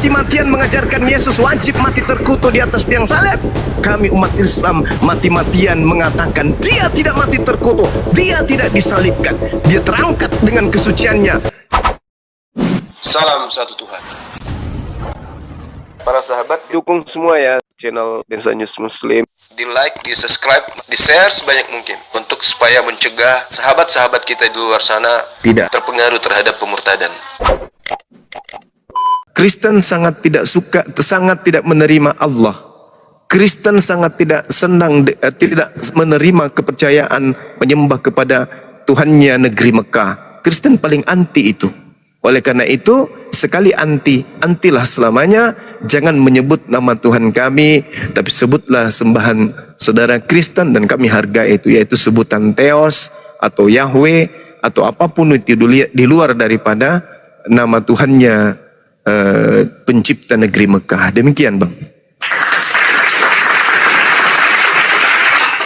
mati-matian mengajarkan Yesus wajib mati terkutuk di atas tiang salib. Kami umat Islam mati-matian mengatakan dia tidak mati terkutuk, dia tidak disalibkan, dia terangkat dengan kesuciannya. Salam satu Tuhan. Para sahabat, dukung semua ya channel Densa News Muslim. Di like, di subscribe, di share sebanyak mungkin untuk supaya mencegah sahabat-sahabat kita di luar sana tidak terpengaruh terhadap pemurtadan. Kristen sangat tidak suka, sangat tidak menerima Allah. Kristen sangat tidak senang, tidak menerima kepercayaan menyembah kepada Tuhannya negeri Mekah. Kristen paling anti itu. Oleh karena itu, sekali antilah selamanya. Jangan menyebut nama Tuhan kami, tapi sebutlah sembahan saudara Kristen dan kami hargai itu, yaitu sebutan Theos atau Yahweh atau apapun itu di luar daripada nama Tuhannya pencipta negeri Mekah. Demikian, Bang.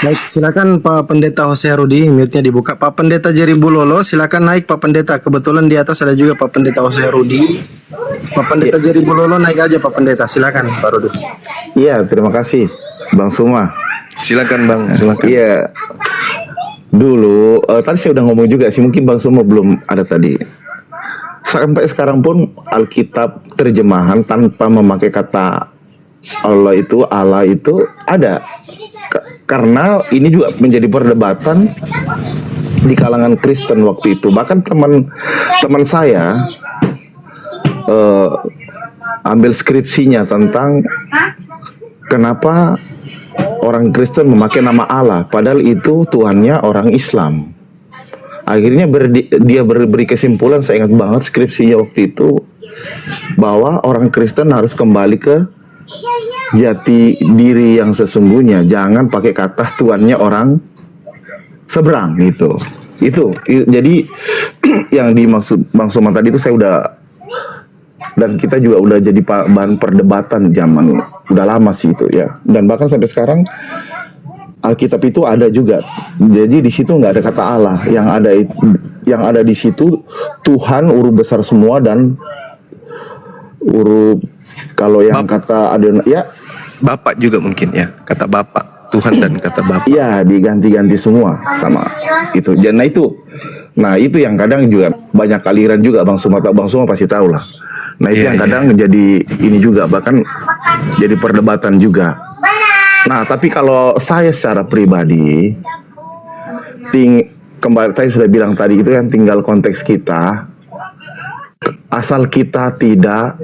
Baik, silakan Pak Pendeta Jose Harudi, mute-nya dibuka. Pak Pendeta Jerry Bulolo, silakan naik Pak Pendeta. Kebetulan di atas ada juga Pak Pendeta Jose Harudi. Pak Pendeta Jerry Bulolo naik aja Pak Pendeta, silakan Pak Rudi. Iya, terima kasih Bang Suma. Silakan Bang, silakan. Iya. Dulu tadi saya udah ngomong juga sih, mungkin Bang Suma belum ada tadi. Sampai sekarang pun Alkitab terjemahan tanpa memakai kata Allah itu ada. Karena ini juga menjadi perdebatan di kalangan Kristen waktu itu. Bahkan teman saya ambil skripsinya tentang kenapa orang Kristen memakai nama Allah, padahal itu Tuhannya orang Islam. Akhirnya dia beri kesimpulan, saya ingat banget skripsinya waktu itu, bahwa orang Kristen harus kembali ke jati diri yang sesungguhnya, jangan pakai kata Tuhannya orang seberang gitu. Itu jadi yang dimaksud Bang Soma tadi itu saya udah, dan kita juga udah jadi bahan perdebatan zaman udah lama sih itu ya. Dan bahkan sampai sekarang Alkitab itu ada juga. Jadi di situ nggak ada kata Allah, yang ada di situ Tuhan huruf besar semua dan huruf, kalau yang Bapak. kata ada ya Bapak juga mungkin ya, kata Bapak, Tuhan dan kata Bapak. iya, diganti-ganti semua sama itu. Dan nah itu yang kadang juga banyak aliran juga Bang Suma pasti tahu lah. Nah itu Iya, yang kadang jadi ini juga, bahkan jadi perdebatan juga. Nah tapi kalau saya secara pribadi kembali saya sudah bilang tadi, itu kan tinggal konteks kita, asal kita tidak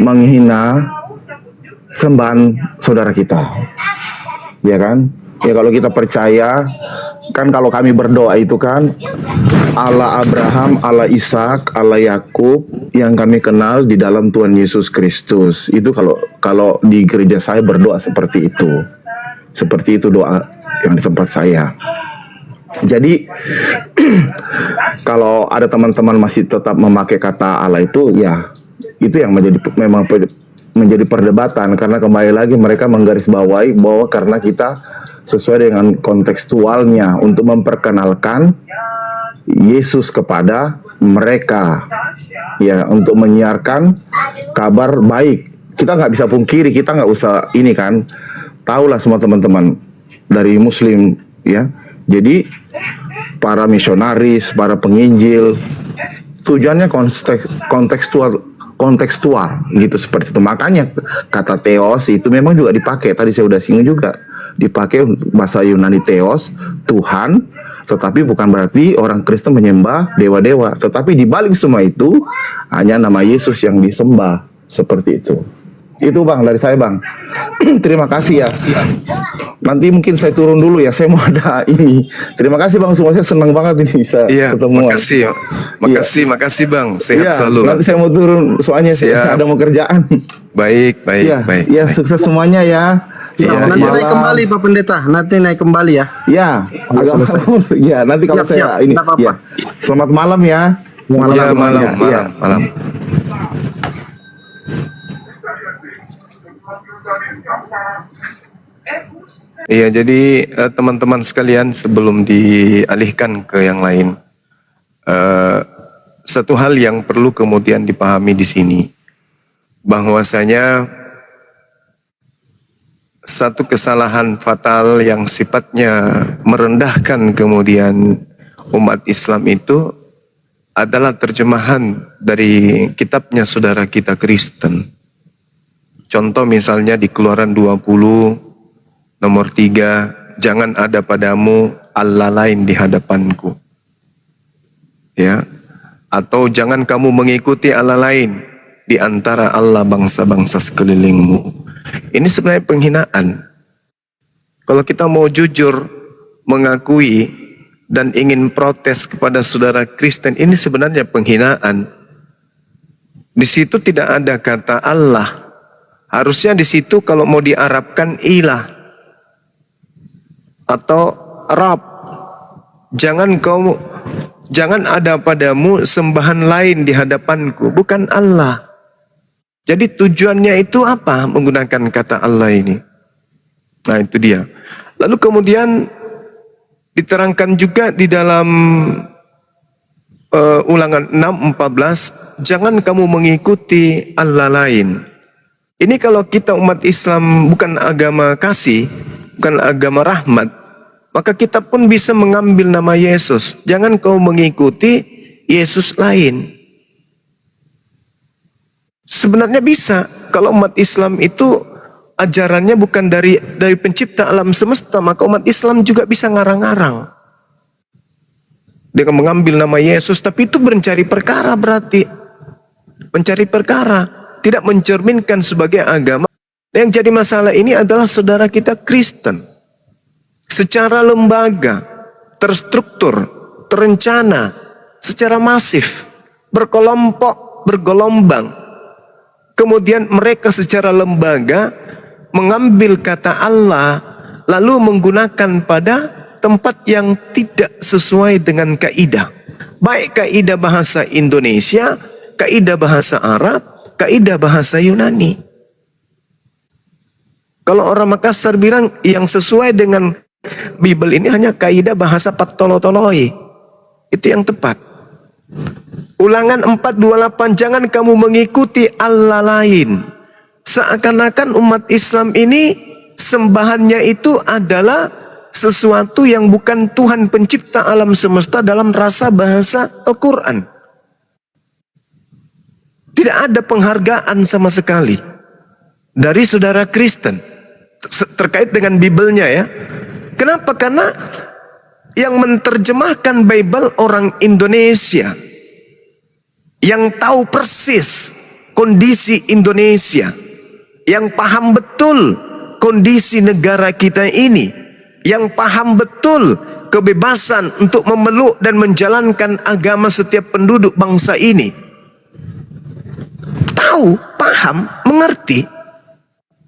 menghina sembahan saudara kita, ya kan? Ya kalau kita percaya kan, kalau kami berdoa itu kan Allah Abraham, Allah Ishak, Allah Yakub yang kami kenal di dalam Tuhan Yesus Kristus. Itu kalau di gereja saya berdoa seperti itu doa yang di tempat saya. Jadi kalau ada teman-teman masih tetap memakai kata Allah itu, ya itu yang memang menjadi perdebatan, karena kembali lagi mereka menggarisbawahi bahwa karena kita sesuai dengan kontekstualnya untuk memperkenalkan Yesus kepada mereka, ya, untuk menyiarkan kabar baik. Kita nggak bisa pungkiri, kita nggak usah ini kan, tahulah semua teman-teman dari Muslim, ya. Jadi para misionaris, para penginjil, tujuannya kontekstual gitu, seperti itu. Makanya kata Theos itu memang juga dipakai, tadi saya udah singgung juga, dipakai untuk bahasa Yunani Theos, Tuhan, tetapi bukan berarti orang Kristen menyembah dewa-dewa, tetapi di balik semua itu hanya nama Yesus yang disembah, seperti itu. Itu Bang dari saya Bang. Terima kasih ya. Nanti mungkin saya turun dulu ya, saya mau ada ini. Terima kasih Bang, semua saya senang banget ini bisa ketemuan. Makasih Bang, sehat selalu. Nanti saya mau turun soalnya saya ada mau kerjaan. Baik. Ya, sukses semuanya ya. Nanti naik kembali Pak Pendeta, nanti naik kembali ya. Ya, agak selesai. Ya, nanti kalau saya ini ya. Selamat malam ya. Malam. Iya, jadi teman-teman sekalian, sebelum dialihkan ke yang lain, satu hal yang perlu kemudian dipahami di sini, bahwasanya satu kesalahan fatal yang sifatnya merendahkan kemudian umat Islam itu adalah terjemahan dari kitabnya saudara kita Kristen. Contoh misalnya di Keluaran 20 nomor 3, jangan ada padamu Allah lain di hadapanku. Ya. Atau jangan kamu mengikuti Allah lain di antara Allah bangsa-bangsa sekelilingmu. Ini sebenarnya penghinaan. Kalau kita mau jujur mengakui dan ingin protes kepada saudara Kristen, ini sebenarnya penghinaan. Di situ tidak ada kata Allah. Harusnya di situ kalau mau diarabkan ilah atau Rab. Jangan ada padamu sembahan lain di hadapanku, bukan Allah. Jadi tujuannya itu apa menggunakan kata Allah ini? Nah, itu dia. Lalu kemudian diterangkan juga di dalam Ulangan 6:14, jangan kamu mengikuti Allah lain. Ini kalau kita umat Islam bukan agama kasih, bukan agama rahmat, maka kita pun bisa mengambil nama Yesus. Jangan kau mengikuti Yesus lain. Sebenarnya bisa, kalau umat Islam itu ajarannya bukan dari pencipta alam semesta, maka umat Islam juga bisa ngarang-ngarang. Dengan mengambil nama Yesus, tapi itu mencari perkara berarti. Mencari perkara, tidak mencerminkan sebagai agama. Yang jadi masalah ini adalah saudara kita Kristen. Secara lembaga, terstruktur, terencana, secara masif, berkelompok, bergelombang. Kemudian mereka secara lembaga mengambil kata Allah lalu menggunakan pada tempat yang tidak sesuai dengan kaidah. Baik kaidah bahasa Indonesia, kaidah bahasa Arab, kaidah bahasa Yunani. Kalau orang Makassar bilang yang sesuai dengan Bible ini hanya kaidah bahasa Patolotoloi. Itu yang tepat. Ulangan 4:28, jangan kamu mengikuti Allah lain. Seakan-akan umat Islam ini sembahannya itu adalah sesuatu yang bukan Tuhan pencipta alam semesta dalam rasa bahasa Al-Quran. Tidak ada penghargaan sama sekali dari saudara Kristen terkait dengan Bible-nya ya. Kenapa? Karena yang menerjemahkan Bible orang Indonesia yang tahu persis kondisi Indonesia, yang paham betul kondisi negara kita ini, yang paham betul kebebasan untuk memeluk dan menjalankan agama setiap penduduk bangsa ini. Tahu, paham, mengerti.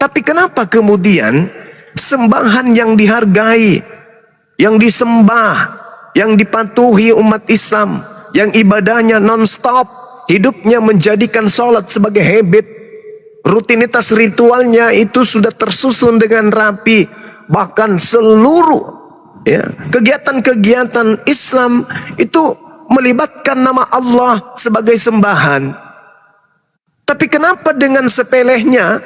Tapi kenapa kemudian sembahan yang dihargai, yang disembah, yang dipatuhi umat Islam, yang ibadahnya non-stop, hidupnya menjadikan sholat sebagai habit, rutinitas ritualnya itu sudah tersusun dengan rapi, bahkan seluruh ya, kegiatan-kegiatan Islam itu melibatkan nama Allah sebagai sembahan. Tapi kenapa dengan sepelehnya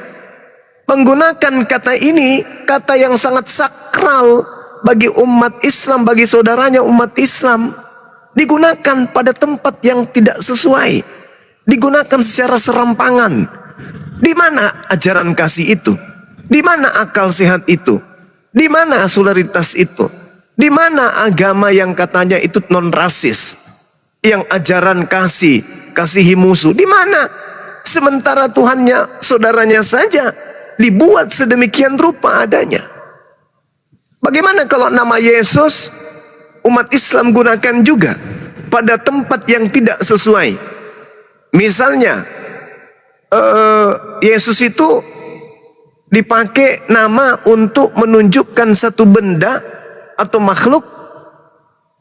menggunakan kata ini, kata yang sangat sakral bagi umat Islam, bagi saudaranya umat Islam, digunakan pada tempat yang tidak sesuai, digunakan secara serampangan. Di mana ajaran kasih itu? Di mana akal sehat itu? Di mana solidaritas itu? Di mana agama yang katanya itu non rasis, yang ajaran kasihi musuh? Di mana? Sementara Tuhannya, saudaranya saja dibuat sedemikian rupa adanya. Bagaimana kalau nama Yesus umat Islam gunakan juga pada tempat yang tidak sesuai? Misalnya Yesus itu dipakai nama untuk menunjukkan satu benda atau makhluk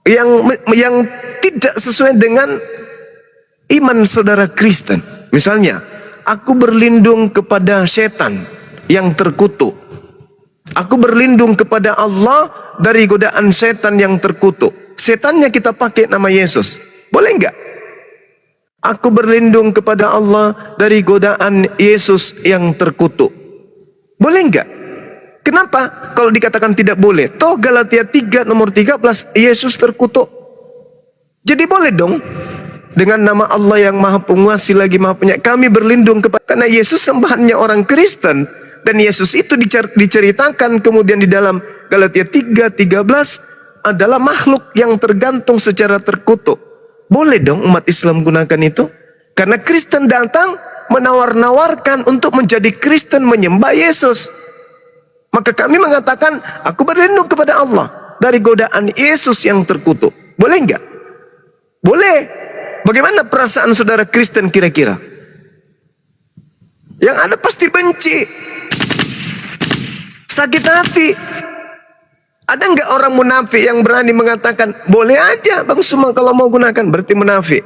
yang tidak sesuai dengan iman saudara Kristen. Misalnya, aku berlindung kepada setan yang terkutuk. Aku berlindung kepada Allah dari godaan setan yang terkutuk. Setannya kita pakai nama Yesus. Boleh enggak? Aku berlindung kepada Allah dari godaan Yesus yang terkutuk. Boleh enggak? Kenapa? Kalau dikatakan tidak boleh. Toh Galatia 3 nomor 13, Yesus terkutuk. Jadi boleh dong. Dengan nama Allah yang maha penguasa lagi maha penyayang, kami berlindung kepada, karena Yesus sembahannya orang Kristen. Dan Yesus itu diceritakan kemudian di dalam Galatia 3:13 adalah makhluk yang tergantung secara terkutuk. Boleh dong umat Islam gunakan itu. Karena Kristen datang menawar-nawarkan untuk menjadi Kristen menyembah Yesus. Maka kami mengatakan, aku berlindung kepada Allah dari godaan Yesus yang terkutuk. Boleh enggak? Boleh. Bagaimana perasaan saudara Kristen kira-kira? Yang ada pasti benci, sakit hati. Ada nggak orang munafik yang berani mengatakan boleh aja Bang Suma kalau mau gunakan, berarti munafik.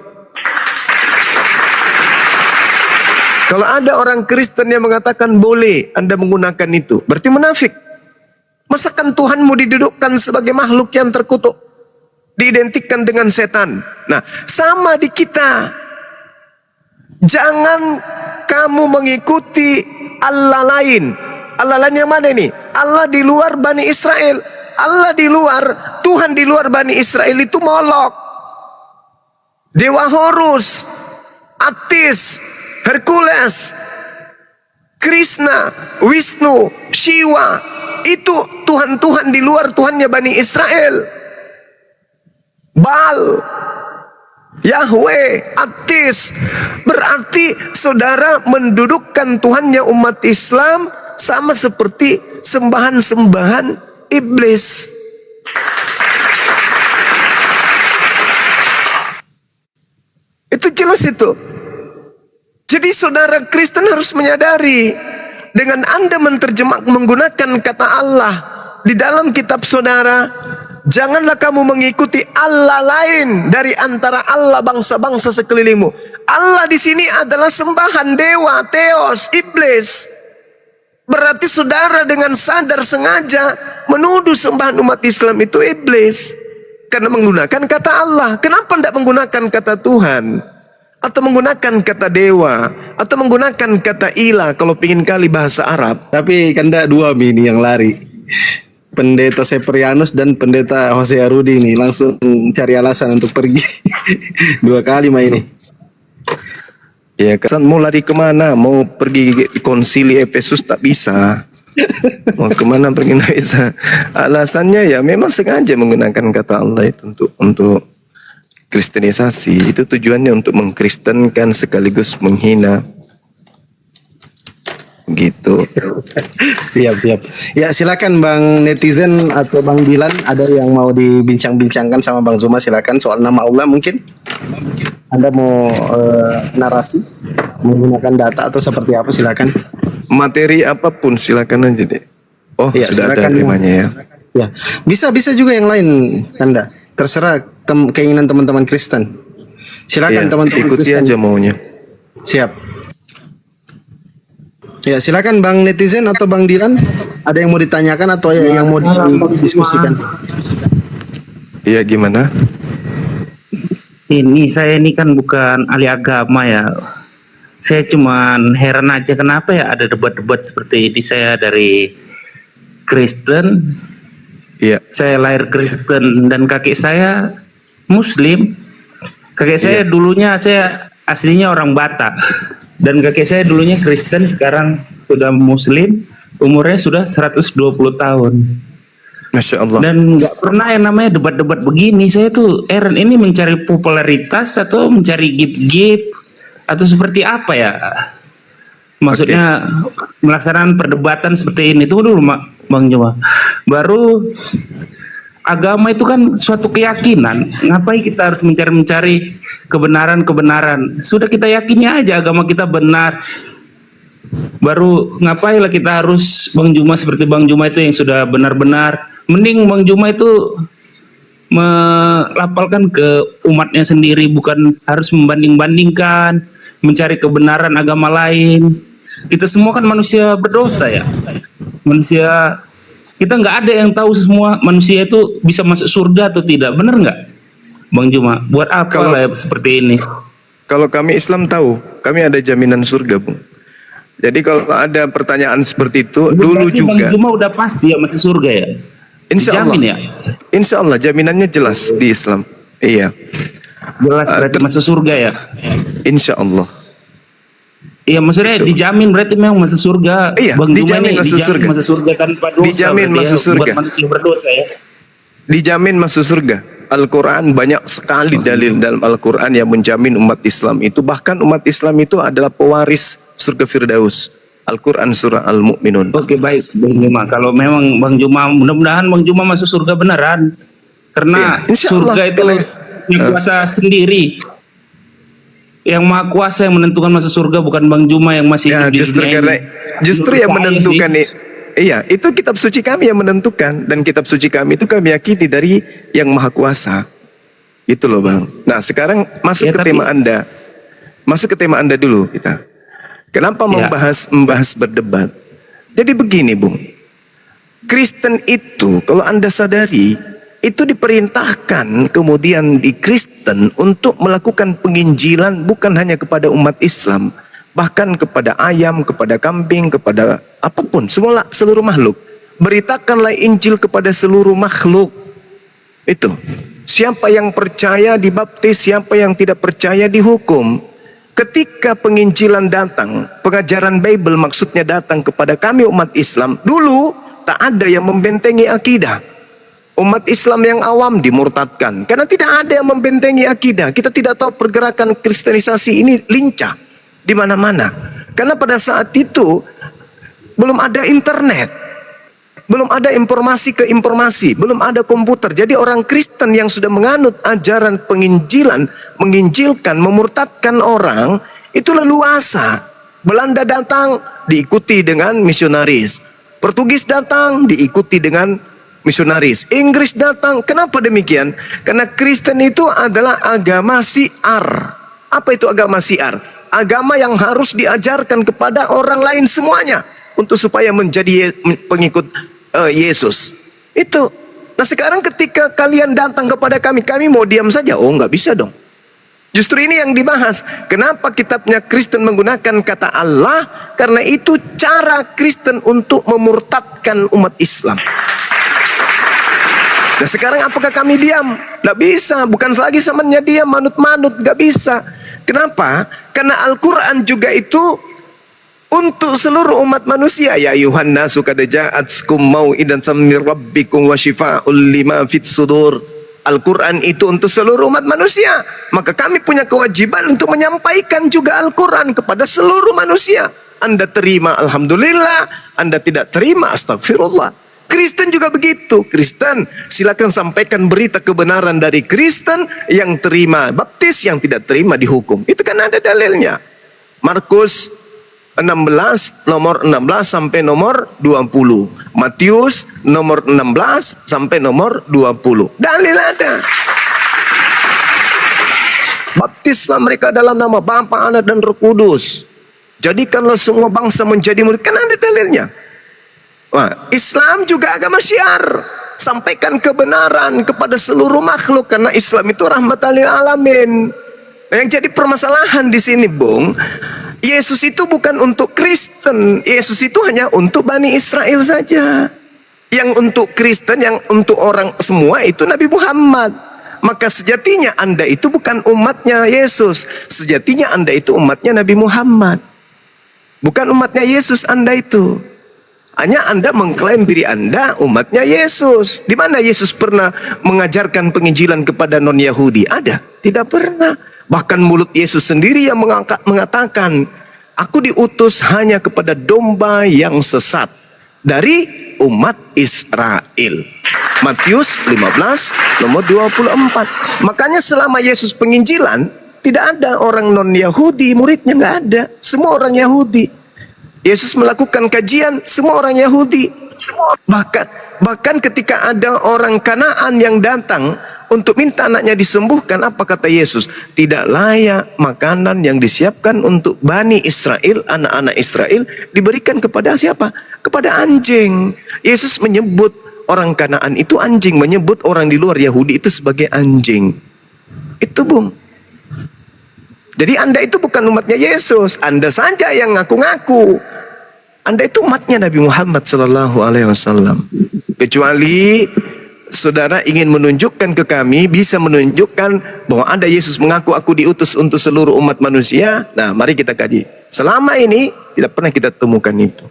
Kalau ada orang Kristen yang mengatakan boleh Anda menggunakan itu, berarti munafik. Masakan Tuhanmu didudukkan sebagai makhluk yang terkutuk, diidentikan dengan setan. Nah, sama di kita. Jangan kamu mengikuti Allah lain. Allah lain yang mana ini? Allah di luar Bani Israel. Allah di luar, Tuhan di luar Bani Israel itu Molok, Dewa Horus, Atis, Hercules, Krishna, Wisnu, Shiva. Itu Tuhan-Tuhan di luar Tuhannya Bani Israel. Baal, Yahweh, Atis. Berarti saudara mendudukkan Tuhannya umat Islam sama seperti sembahan-sembahan iblis. Itu jelas itu. Jadi saudara Kristen harus menyadari, dengan Anda menggunakan kata Allah di dalam kitab saudara, janganlah kamu mengikuti Allah lain dari antara Allah bangsa-bangsa sekelilingmu. Allah di sini adalah sembahan dewa, theos, iblis. Berarti saudara dengan sadar sengaja menuduh sembahan umat Islam itu iblis. Karena menggunakan kata Allah. Kenapa tidak menggunakan kata Tuhan? Atau menggunakan kata dewa? Atau menggunakan kata ilah kalau pingin kali bahasa Arab? Tapi kan ada dua ini yang lari. Pendeta Seprianus dan pendeta Jose Arudi ini langsung cari alasan untuk pergi. Dua kali mah ini. Ya, kan mau lari kemana? Mau pergi konsili Efesus tak bisa. Mau kemana pergi tak bisa. Alasannya ya memang sengaja menggunakan kata Allah itu untuk kristenisasi. Itu tujuannya untuk mengkristenkan sekaligus menghina. Gitu. Siap. Ya silakan Bang netizen atau Bang Dilan, ada yang mau dibincang-bincangkan sama Bang Zuma, silakan soal nama Allah mungkin. Anda mau narasi menggunakan data atau seperti apa, silakan. Materi apapun silakan aja deh. Oh ya, sudah ada temanya ya. Ya bisa juga yang lain Anda. Terserah keinginan teman-teman Kristen. Silakan ya, teman-teman ikuti Kristen. aja maunya. Siap. Ya silakan Bang netizen atau Bang Dilan, ada yang mau ditanyakan atau yang mau didiskusikan? Iya gimana? Ini saya ini kan bukan ahli agama ya. Saya cuman heran aja kenapa ya ada debat-debat seperti ini. Saya dari Kristen. Iya. Saya lahir Kristen dan kakek saya Muslim. Kakek saya dulunya saya aslinya orang Batak. Dan kakek saya dulunya Kristen, sekarang sudah Muslim. Umurnya sudah 120 tahun. Masya Allah. Dan nggak pernah yang namanya debat-debat begini. Saya tuh heran, ini mencari popularitas atau mencari gift-gift atau seperti apa ya? Maksudnya melaksanakan perdebatan seperti ini. Tunggu dulu Bang Juma. Baru agama itu kan suatu keyakinan. Ngapain kita harus mencari kebenaran? Sudah kita yakini aja agama kita benar. Baru ngapain lah kita harus Bang Juma seperti Bang Juma itu yang sudah benar-benar. Mending Bang Juma itu melapalkan ke umatnya sendiri, bukan harus membanding-bandingkan, mencari kebenaran agama lain. Kita semua kan manusia berdosa ya. Manusia, kita nggak ada yang tahu semua manusia itu bisa masuk surga atau tidak, benar nggak Bang Juma? Buat apa lah seperti ini? Kalau kami Islam tahu, kami ada jaminan surga, Bung. Jadi kalau ada pertanyaan seperti itu, dulu Berarti juga, Bang Juma udah pasti ya masuk surga ya? insya Allah, Dijamin ya? insya Allah jaminannya jelas di Islam. Iya, Jelas berarti masuk surga ya? insya Allah. Iya maksudnya dijamin berarti memang masuk surga. Iya, Bang Juma dijamin ini masuk dijamin surga. masuk surga tanpa dosa. Dijamin berarti masuk ya, surga. buat manusia berdosa ya. Dijamin masuk surga. Al-Quran banyak sekali dalil dalam Al-Quran yang menjamin umat Islam itu. Bahkan umat Islam itu adalah pewaris surga Firdaus. Al-Quran surah Al-Mu'minun. Oke baik Bang Juma. Kalau memang Bang Juma, mudah-mudahan Bang Juma masuk surga beneran. Karena Iya, insya surga Allah, itu punya kuasa sendiri. Yang maha kuasa yang menentukan masuk surga, bukan Bang Juma yang masih Ya, hidup di justru dunia karena ini. justru Menurut yang saya menentukan sih, iya, itu kitab suci kami yang menentukan, dan kitab suci kami itu kami yakini dari yang maha kuasa. Itu loh, Bang. Nah, sekarang masuk Ya, ke tapi- tema Anda. Masuk ke tema Anda dulu kita. Kenapa Ya. membahas berdebat? Jadi begini, Bung. Kristen itu kalau Anda sadari itu diperintahkan kemudian di Kristen untuk melakukan penginjilan bukan hanya kepada umat Islam, bahkan kepada ayam, kepada kambing, kepada apapun, semua seluruh makhluk. Beritakanlah Injil kepada seluruh makhluk. Itu. Siapa yang percaya dibaptis, siapa yang tidak percaya dihukum. Ketika penginjilan datang, pengajaran Bible maksudnya datang kepada kami umat Islam, dulu tak ada yang membentengi akidah. Umat Islam yang awam dimurtadkan karena tidak ada yang membentengi akidah. Kita tidak tahu pergerakan kristenisasi ini lincah di mana-mana. Karena pada saat itu belum ada internet, belum ada informasi ke informasi, belum ada komputer. Jadi orang Kristen yang sudah menganut ajaran penginjilan, menginjilkan, memurtadkan orang, itu leluasa. Belanda datang diikuti dengan misionaris. Portugis datang diikuti dengan misionaris. Inggris datang. Kenapa demikian? Karena Kristen itu adalah agama syiar. Apa itu agama syiar? Agama yang harus diajarkan kepada orang lain semuanya untuk supaya menjadi pengikut Yesus. Itu. Nah sekarang ketika kalian datang kepada kami, kami mau diam saja? Oh nggak bisa dong. Justru ini yang dibahas. Kenapa kitabnya Kristen menggunakan kata Allah? Karena itu cara Kristen untuk memurtadkan umat Islam. Nah sekarang apakah kami diam? Nggak bisa. Bukan lagi zamannya diam, manut-manut. Nggak bisa. Kenapa? Karena Al-Quran juga itu untuk seluruh umat manusia. Ya Yuhanna qad ja'atkum mau'idan min rabbikum wa shifaa'ul lima fit sudur. Al-Quran itu untuk seluruh umat manusia. Maka kami punya kewajiban untuk menyampaikan juga Al-Quran kepada seluruh manusia. Anda terima alhamdulillah, Anda tidak terima astagfirullah. Kristen juga begitu. Kristen silakan sampaikan berita kebenaran dari Kristen, yang terima baptis, yang tidak terima dihukum. Itu kan ada dalilnya. Markus 16 nomor 16 sampai nomor 20. Matius nomor 16 sampai nomor 20. Dalil ada. Baptislah mereka dalam nama Bapa, Anak dan Roh Kudus. Jadikanlah semua bangsa menjadi murid. Kan ada dalilnya. Wah, Islam juga agama syiar. Sampaikan kebenaran kepada seluruh makhluk karena Islam itu rahmatan lil alamin. Nah, yang jadi permasalahan di sini, Bung, Yesus itu bukan untuk Kristen. Yesus itu hanya untuk Bani Israel saja. Yang untuk Kristen, yang untuk orang semua itu Nabi Muhammad. Maka sejatinya Anda itu bukan umatnya Yesus. Sejatinya Anda itu umatnya Nabi Muhammad. Bukan umatnya Yesus Anda itu. Hanya Anda mengklaim diri Anda umatnya Yesus. Di mana Yesus pernah mengajarkan penginjilan kepada non-Yahudi? Ada? Tidak pernah. Bahkan mulut Yesus sendiri yang mengatakan, aku diutus hanya kepada domba yang sesat dari umat Israel. Matius 15 nomor 24. Makanya selama Yesus penginjilan, tidak ada orang non-Yahudi, muridnya nggak ada. Semua orang Yahudi. Yesus melakukan kajian, semua orang Yahudi. Bahkan ketika ada orang Kanaan yang datang untuk minta anaknya disembuhkan, apa kata Yesus? Tidak layak makanan yang disiapkan untuk Bani Israel, anak-anak Israel, diberikan kepada siapa? Kepada anjing. Yesus menyebut orang Kanaan itu anjing, menyebut orang di luar Yahudi itu sebagai anjing. Itu, Bung. Jadi Anda itu bukan umatnya Yesus, Anda saja yang ngaku-ngaku. Anda itu umatnya Nabi Muhammad sallallahu alaihi wasallam. Kecuali saudara ingin menunjukkan ke kami, bisa menunjukkan bahwa Anda Yesus mengaku aku diutus untuk seluruh umat manusia. Nah, mari kita kaji. Selama ini tidak pernah kita temukan itu.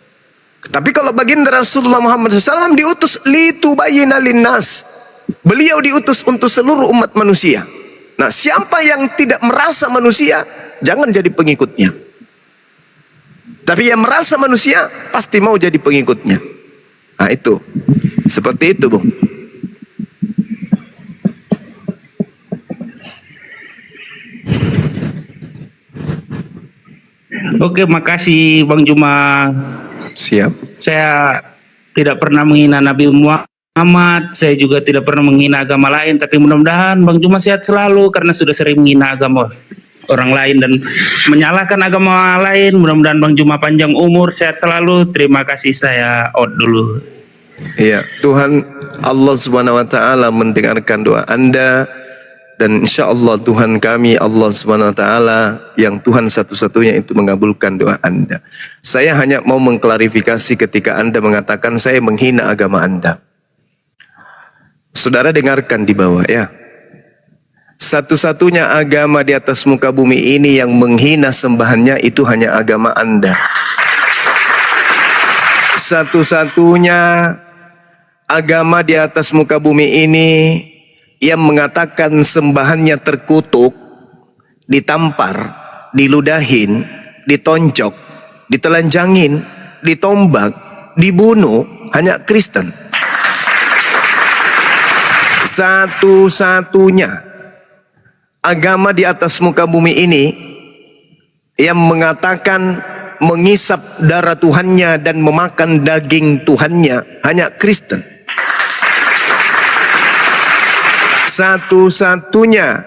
Tapi kalau baginda Rasulullah Muhammad SAW diutus litubayyina linnas. Beliau diutus untuk seluruh umat manusia. Nah, siapa yang tidak merasa manusia, jangan jadi pengikutnya. Tapi yang merasa manusia, pasti mau jadi pengikutnya. Nah, itu. Seperti itu, Bung. Oke, makasih Bang Juma. Siap. Saya tidak pernah menghina Nabi Muhammad, saya juga tidak pernah menghina agama lain, tapi mudah-mudahan Bang Juma sehat selalu karena sudah sering menghina agama orang lain dan menyalahkan agama lain. Mudah-mudahan Bang Juma panjang umur, sehat selalu. Terima kasih, saya out dulu. Iya, Tuhan Allah Subhanahu wa taala mendengarkan doa Anda, dan insya Allah Tuhan kami Allah Subhanahu wa taala yang Tuhan satu-satunya itu mengabulkan doa Anda. Saya hanya mau mengklarifikasi ketika Anda mengatakan saya menghina agama Anda. Saudara dengarkan di bawah ya. Satu-satunya agama di atas muka bumi ini yang menghina sembahannya itu hanya agama Anda. Satu-satunya agama di atas muka bumi ini yang mengatakan sembahannya terkutuk, ditampar, diludahin, ditonjok, ditelanjangin, ditombak, dibunuh, hanya Kristen. Satu-satunya agama di atas muka bumi ini yang mengatakan mengisap darah Tuhannya dan memakan daging Tuhannya hanya Kristen. Satu-satunya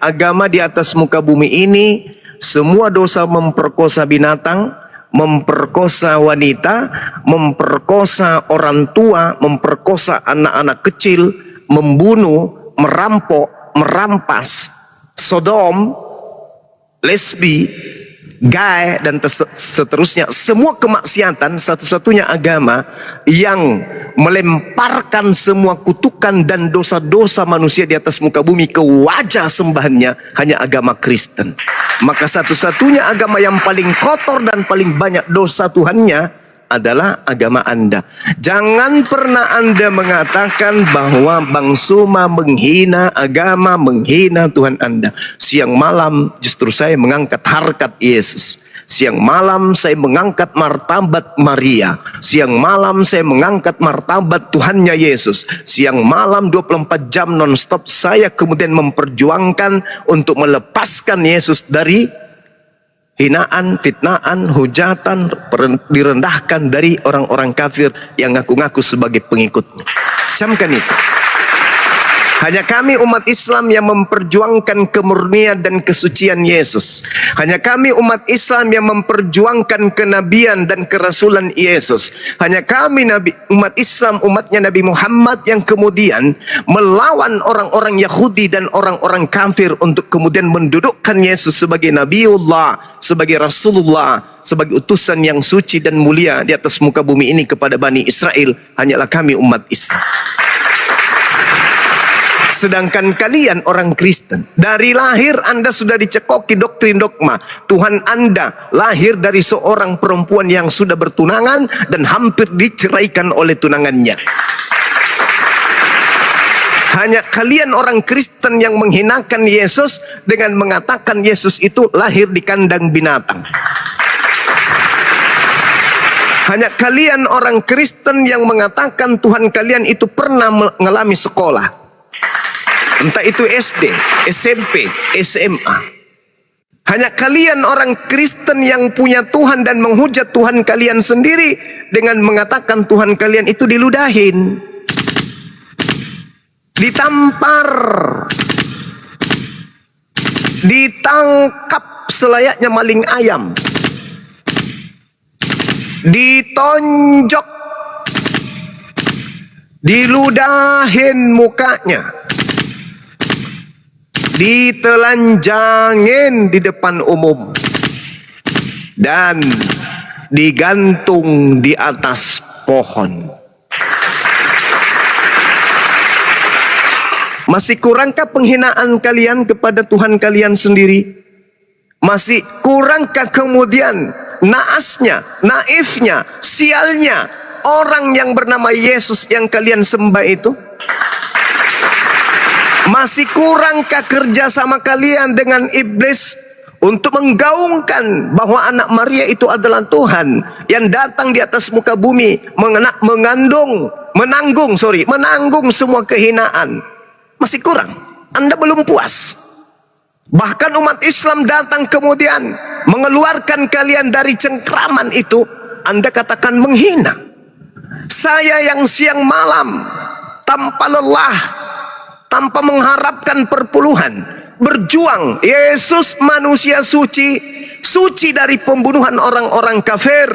agama di atas muka bumi ini, semua dosa memperkosa binatang, memperkosa wanita, memperkosa orang tua, memperkosa anak-anak kecil, membunuh, merampok, merampas, Sodom, lesbi, gay, dan seterusnya. Semua kemaksiatan, satu-satunya agama yang melemparkan semua kutukan dan dosa-dosa manusia di atas muka bumi ke wajah sembahannya hanya agama Kristen. Maka satu-satunya agama yang paling kotor dan paling banyak dosa Tuhannya adalah agama Anda. Jangan pernah Anda mengatakan bahwa Bang Suma menghina agama, menghina Tuhan Anda. Siang malam justru saya mengangkat harkat Yesus. Siang malam saya mengangkat martabat Maria. Siang malam saya mengangkat martabat Tuhannya Yesus. Siang malam 24 jam non-stop saya kemudian memperjuangkan untuk melepaskan Yesus dari hinaan, fitnaan, hujatan, direndahkan dari orang-orang kafir yang ngaku-ngaku sebagai pengikutnya. Camkan itu. Hanya kami umat Islam yang memperjuangkan kemurnian dan kesucian Yesus. Hanya kami umat Islam yang memperjuangkan kenabian dan kerasulan Yesus. Hanya kami umat Islam, umatnya Nabi Muhammad yang kemudian melawan orang-orang Yahudi dan orang-orang kafir untuk kemudian mendudukkan Yesus sebagai Nabiullah, sebagai Rasulullah, sebagai utusan yang suci dan mulia di atas muka bumi ini kepada Bani Israel. Hanyalah kami umat Islam. Sedangkan kalian orang Kristen, dari lahir Anda sudah dicekoki doktrin dogma. Tuhan Anda lahir dari seorang perempuan yang sudah bertunangan dan hampir diceraikan oleh tunangannya. Hanya kalian orang Kristen yang menghinakan Yesus dengan mengatakan Yesus itu lahir di kandang binatang. Hanya kalian orang Kristen yang mengatakan Tuhan kalian itu pernah mengalami sekolah. Entah itu SD, SMP, SMA. Hanya kalian orang Kristen yang punya Tuhan dan menghujat Tuhan kalian sendiri dengan mengatakan Tuhan kalian itu diludahin, ditampar, ditangkap selayaknya maling ayam, ditonjok, diludahin mukanya, ditelanjangin di depan umum, dan digantung di atas pohon. Masih kurangkah penghinaan kalian kepada Tuhan kalian sendiri? Masih kurangkah kemudian naasnya, naifnya, sialnya orang yang bernama Yesus yang kalian sembah itu? Masih kurangkah kerja sama kalian dengan iblis untuk menggaungkan bahwa anak Maria itu adalah Tuhan yang datang di atas muka bumi menanggung semua kehinaan? Masih kurang? Anda belum puas? Bahkan umat Islam datang kemudian mengeluarkan kalian dari cengkraman itu, Anda katakan menghina. Saya yang siang malam tanpa lelah, tanpa mengharapkan perpuluhan, berjuang. Yesus manusia suci, suci dari pembunuhan orang-orang kafir.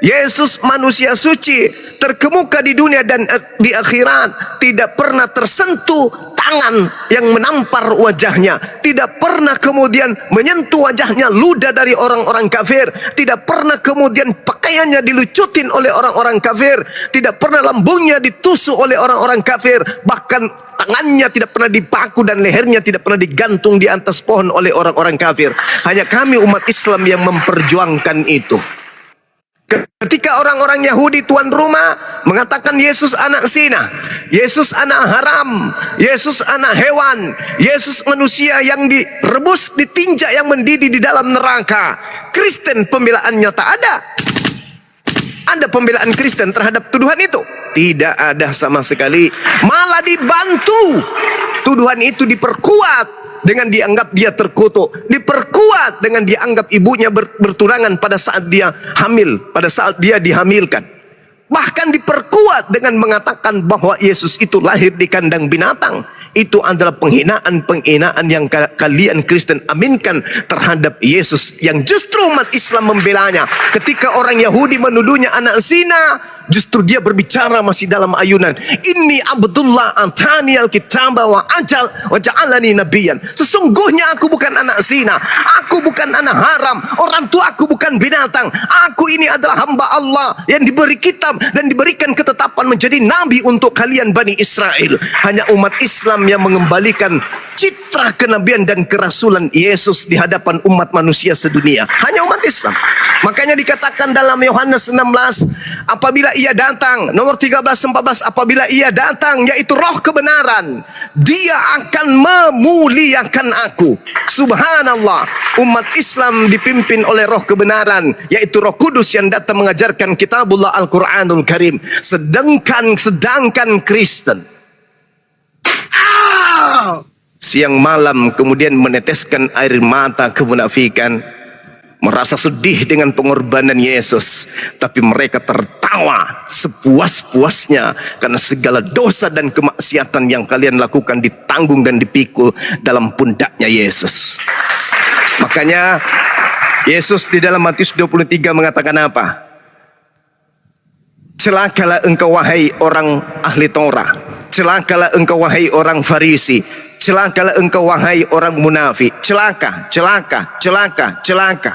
Yesus manusia suci, terkemuka di dunia dan di akhirat, tidak pernah tersentuh tangan yang menampar wajahnya, tidak pernah kemudian menyentuh wajahnya ludah dari orang-orang kafir, tidak pernah kemudian pakaiannya dilucutin oleh orang-orang kafir, tidak pernah lambungnya ditusuk oleh orang-orang kafir, bahkan tangannya tidak pernah dipaku dan lehernya tidak pernah digantung di atas pohon oleh orang-orang kafir. Hanya kami umat Islam yang memperjuangkan itu. Ketika orang-orang Yahudi tuan rumah mengatakan Yesus anak zina, Yesus anak haram, Yesus anak hewan, Yesus manusia yang direbus, ditinjak, yang mendidih di dalam neraka, Kristen pembelaannya tak ada. Ada pembelaan Kristen terhadap tuduhan itu? Tidak ada sama sekali. Malah dibantu. Tuduhan itu diperkuat dengan dianggap dia terkutuk, diperkuat dengan dianggap ibunya bertunangan pada saat dia hamil, pada saat dia dihamilkan. Bahkan diperkuat dengan mengatakan bahwa Yesus itu lahir di kandang binatang. Itu adalah penghinaan yang kalian Kristen aminkan terhadap Yesus, yang justru umat Islam membelanya. Ketika orang Yahudi menuduhnya anak zina, justru dia berbicara masih dalam ayunan, Inni Abdullah atani al-kitaba wa ja'alani nabiyan. Sesungguhnya aku bukan anak zina, aku bukan anak haram, orang tua aku bukan binatang, aku ini adalah hamba Allah yang diberi kitab dan diberikan ketetapan menjadi nabi untuk kalian Bani Israel. Hanya umat Islam yang mengembalikan citra kenabian dan kerasulan Yesus di hadapan umat manusia sedunia. Hanya umat Islam. Makanya dikatakan dalam Yohanes 16, apabila ia datang, nomor 13-14, apabila ia datang, yaitu roh kebenaran, dia akan memuliakan aku. Subhanallah, umat Islam dipimpin oleh roh kebenaran, yaitu Roh Kudus yang datang mengajarkan kitabullah Al-Quranul Karim. Sedangkan Kristen siang malam kemudian meneteskan air mata kemunafikan, merasa sedih dengan pengorbanan Yesus, tapi mereka tertawa sepuas-puasnya karena segala dosa dan kemaksiatan yang kalian lakukan ditanggung dan dipikul dalam pundaknya Yesus. Makanya Yesus di dalam Matius 23 mengatakan apa? Celakalah engkau wahai orang ahli Taurat, celakalah engkau wahai orang Farisi, celakalah engkau wahai orang munafik. Celaka, celaka, celaka, celaka.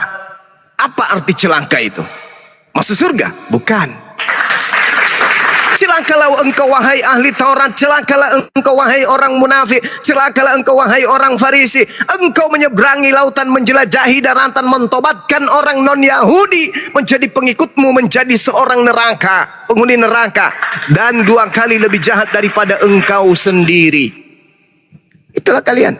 Apa arti celaka itu? Masuk surga? Bukan. Celakalah engkau wahai ahli Taurat, celakalah engkau wahai orang munafik, celakalah engkau wahai orang Farisi. Engkau menyeberangi lautan, menjelajahi daratan, mentobatkan orang non-Yahudi menjadi pengikutmu, menjadi seorang neraka, penghuni neraka, dan 2 kali lebih jahat daripada engkau sendiri. Itulah kalian.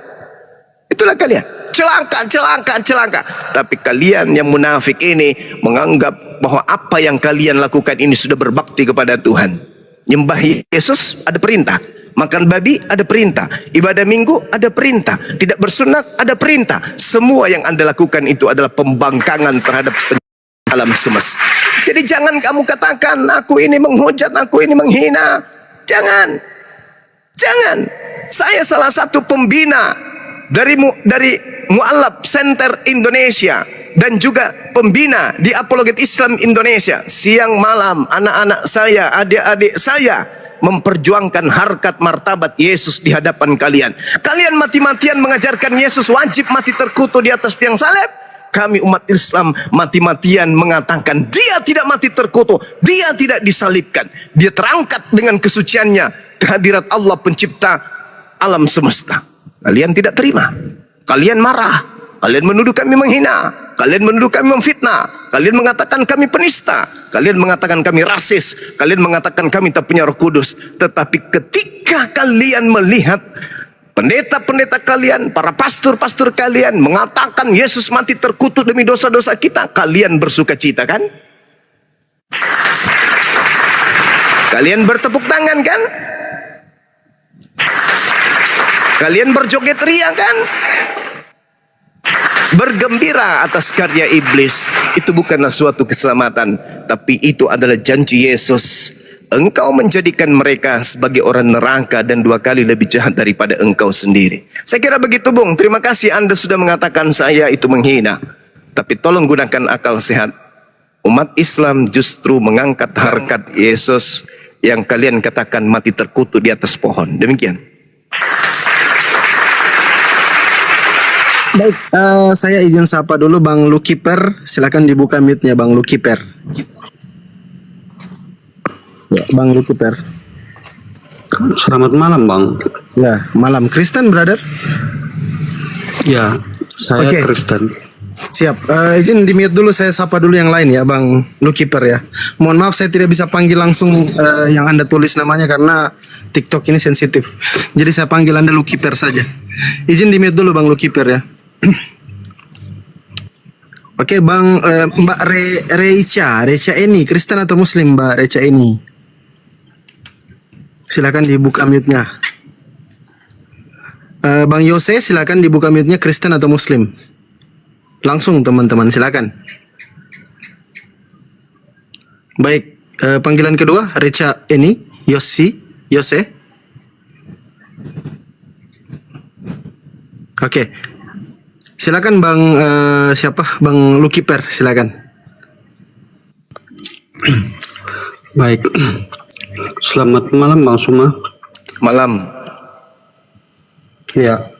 Itulah kalian. Celaka, celaka, celaka. Tapi kalian yang munafik ini menganggap bahwa apa yang kalian lakukan ini sudah berbakti kepada Tuhan. Nyembah Yesus ada perintah, makan babi ada perintah, ibadah minggu ada perintah, tidak bersunat ada perintah. Semua yang Anda lakukan itu adalah pembangkangan terhadap alam semesta. Jadi jangan kamu katakan aku ini menghujat, aku ini menghina. Jangan. Jangan. Saya salah satu pembina dari Mu'allaf Center Indonesia dan juga pembina di Apologet Islam Indonesia. Siang malam anak-anak saya, adik-adik saya memperjuangkan harkat martabat Yesus di hadapan kalian. Kalian mati-matian mengajarkan Yesus wajib mati terkutuk di atas tiang salib. Kami umat Islam mati-matian mengatakan dia tidak mati terkutuk, dia tidak disalibkan, dia terangkat dengan kesuciannya ke hadirat Allah pencipta alam semesta. Kalian tidak terima, kalian marah, kalian menuduh kami menghina, kalian menuduh kami memfitnah, kalian mengatakan kami penista, kalian mengatakan kami rasis, kalian mengatakan kami tak punya Roh Kudus. Tetapi ketika kalian melihat pendeta-pendeta kalian, para pastor-pastor kalian mengatakan Yesus mati terkutuk demi dosa-dosa kita, kalian bersuka cita kan? Kalian bertepuk tangan kan? Kalian berjoget ria kan? Bergembira atas karya iblis. Itu bukanlah suatu keselamatan, tapi itu adalah janji Yesus. Engkau menjadikan mereka sebagai orang neraka dan 2 kali lebih jahat daripada engkau sendiri. Saya kira begitu, Bung. Terima kasih Anda sudah mengatakan saya itu menghina. Tapi tolong gunakan akal sehat. Umat Islam justru mengangkat harkat Yesus yang kalian katakan mati terkutuk di atas pohon. Demikian. Baik, saya izin sapa dulu Bang Lukiper. Silakan dibuka mute-nya Bang Lukiper. Ya, Bang Lukiper. Selamat malam, Bang. Ya, malam. Kristen, brother? Ya, saya Oke. Kristen. Siap. Izin di mute dulu, saya sapa dulu yang lain ya, Bang Lukiper ya. Mohon maaf saya tidak bisa panggil langsung yang Anda tulis namanya karena TikTok ini sensitif. Jadi saya panggil Anda Lukiper saja. Izin di mute dulu Bang Lukiper ya. Oke, Bang Mbak Recha ini Kristen atau Muslim, Mbak Recha ini? Silakan dibuka mute-nya. Bang Yose silakan dibuka mute-nya, Kristen atau Muslim? Langsung teman-teman silakan. Baik, panggilan kedua Recha ini Yose. Oke. Silakan Bang siapa? Bang Lukiper, silakan. Baik. Selamat malam, Bang Suma. Malam. Ya,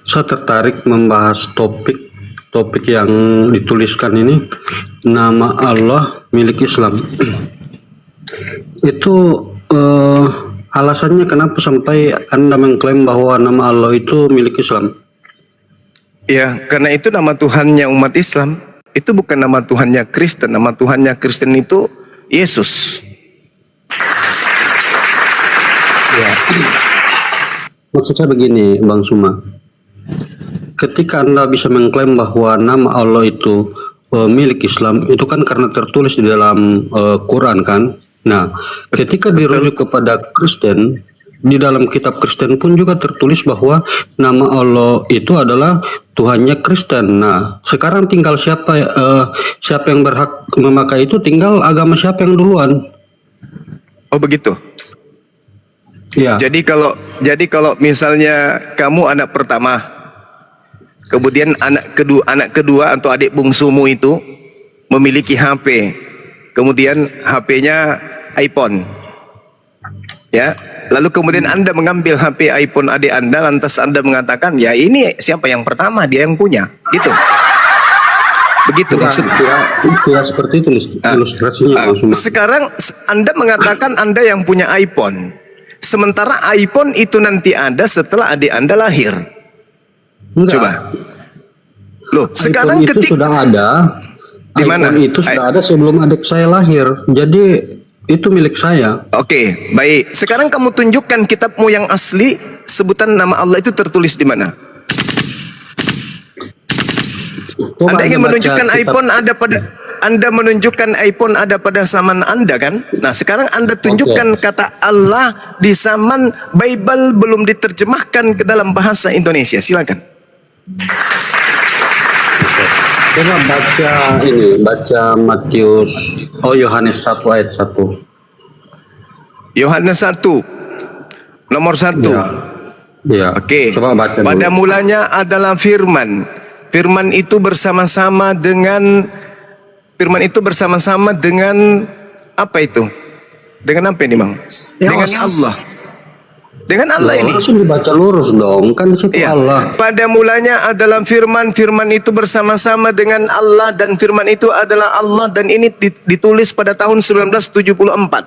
saya tertarik membahas topik yang dituliskan ini, nama Allah milik Islam. Itu alasannya kenapa sampai Anda mengklaim bahwa nama Allah itu milik Islam? Ya, karena itu nama Tuhannya umat Islam. Itu bukan nama Tuhannya Kristen. Nama Tuhannya Kristen itu Yesus. Ya. Maksud saya begini, Bang Suma. Ketika Anda bisa mengklaim bahwa nama Allah itu milik Islam, itu kan karena tertulis di dalam Quran kan? Nah, ketika dirujuk kepada Kristen, di dalam kitab Kristen pun juga tertulis bahwa nama Allah itu adalah Tuhannya Kristen. Nah, sekarang tinggal siapa yang berhak memakai itu, tinggal agama siapa yang duluan. Oh begitu. Ya. Jadi kalau misalnya kamu anak pertama, kemudian anak kedua atau adik bungsumu itu memiliki HP, kemudian HP-nya iPhone, ya, lalu kemudian Anda mengambil HP iPhone adik Anda, lantas Anda mengatakan, ya ini siapa yang pertama, dia yang punya, gitu. Begitu maksudnya. Tidak seperti itu ilustrasinya, Bang Suma. Sekarang Anda mengatakan Anda yang punya iPhone, sementara iPhone itu nanti ada setelah adik Anda lahir. Enggak. Coba. Loh, sekarang iPhone itu sudah ada. Di mana? iPhone itu sudah ada sebelum adik saya lahir. Jadi itu milik saya. Oke, baik. Sekarang kamu tunjukkan kitabmu yang asli, sebutan nama Allah itu tertulis di mana? Coba Anda ingin baca menunjukkan kitab- iPhone ada pada Anda menunjukkan iPhone ada pada zaman Anda kan? Nah, sekarang Anda tunjukkan kata Allah di zaman Bible belum diterjemahkan ke dalam bahasa Indonesia. Silakan. Coba baca Matius, Yohanes 1 ayat 1. Yohanes 1 nomor 1. Ya. Oke. Coba baca Pada dulu. mulanya adalah firman. Firman itu bersama-sama dengan apa itu? Dengan apa ini, Bang? Dengan Allah. Dengan Allah ini. Langsung dibaca lurus dong, kan di situ Iya. Allah. Pada mulanya adalah firman, firman itu bersama-sama dengan Allah dan firman itu adalah Allah dan ini ditulis pada tahun 1974.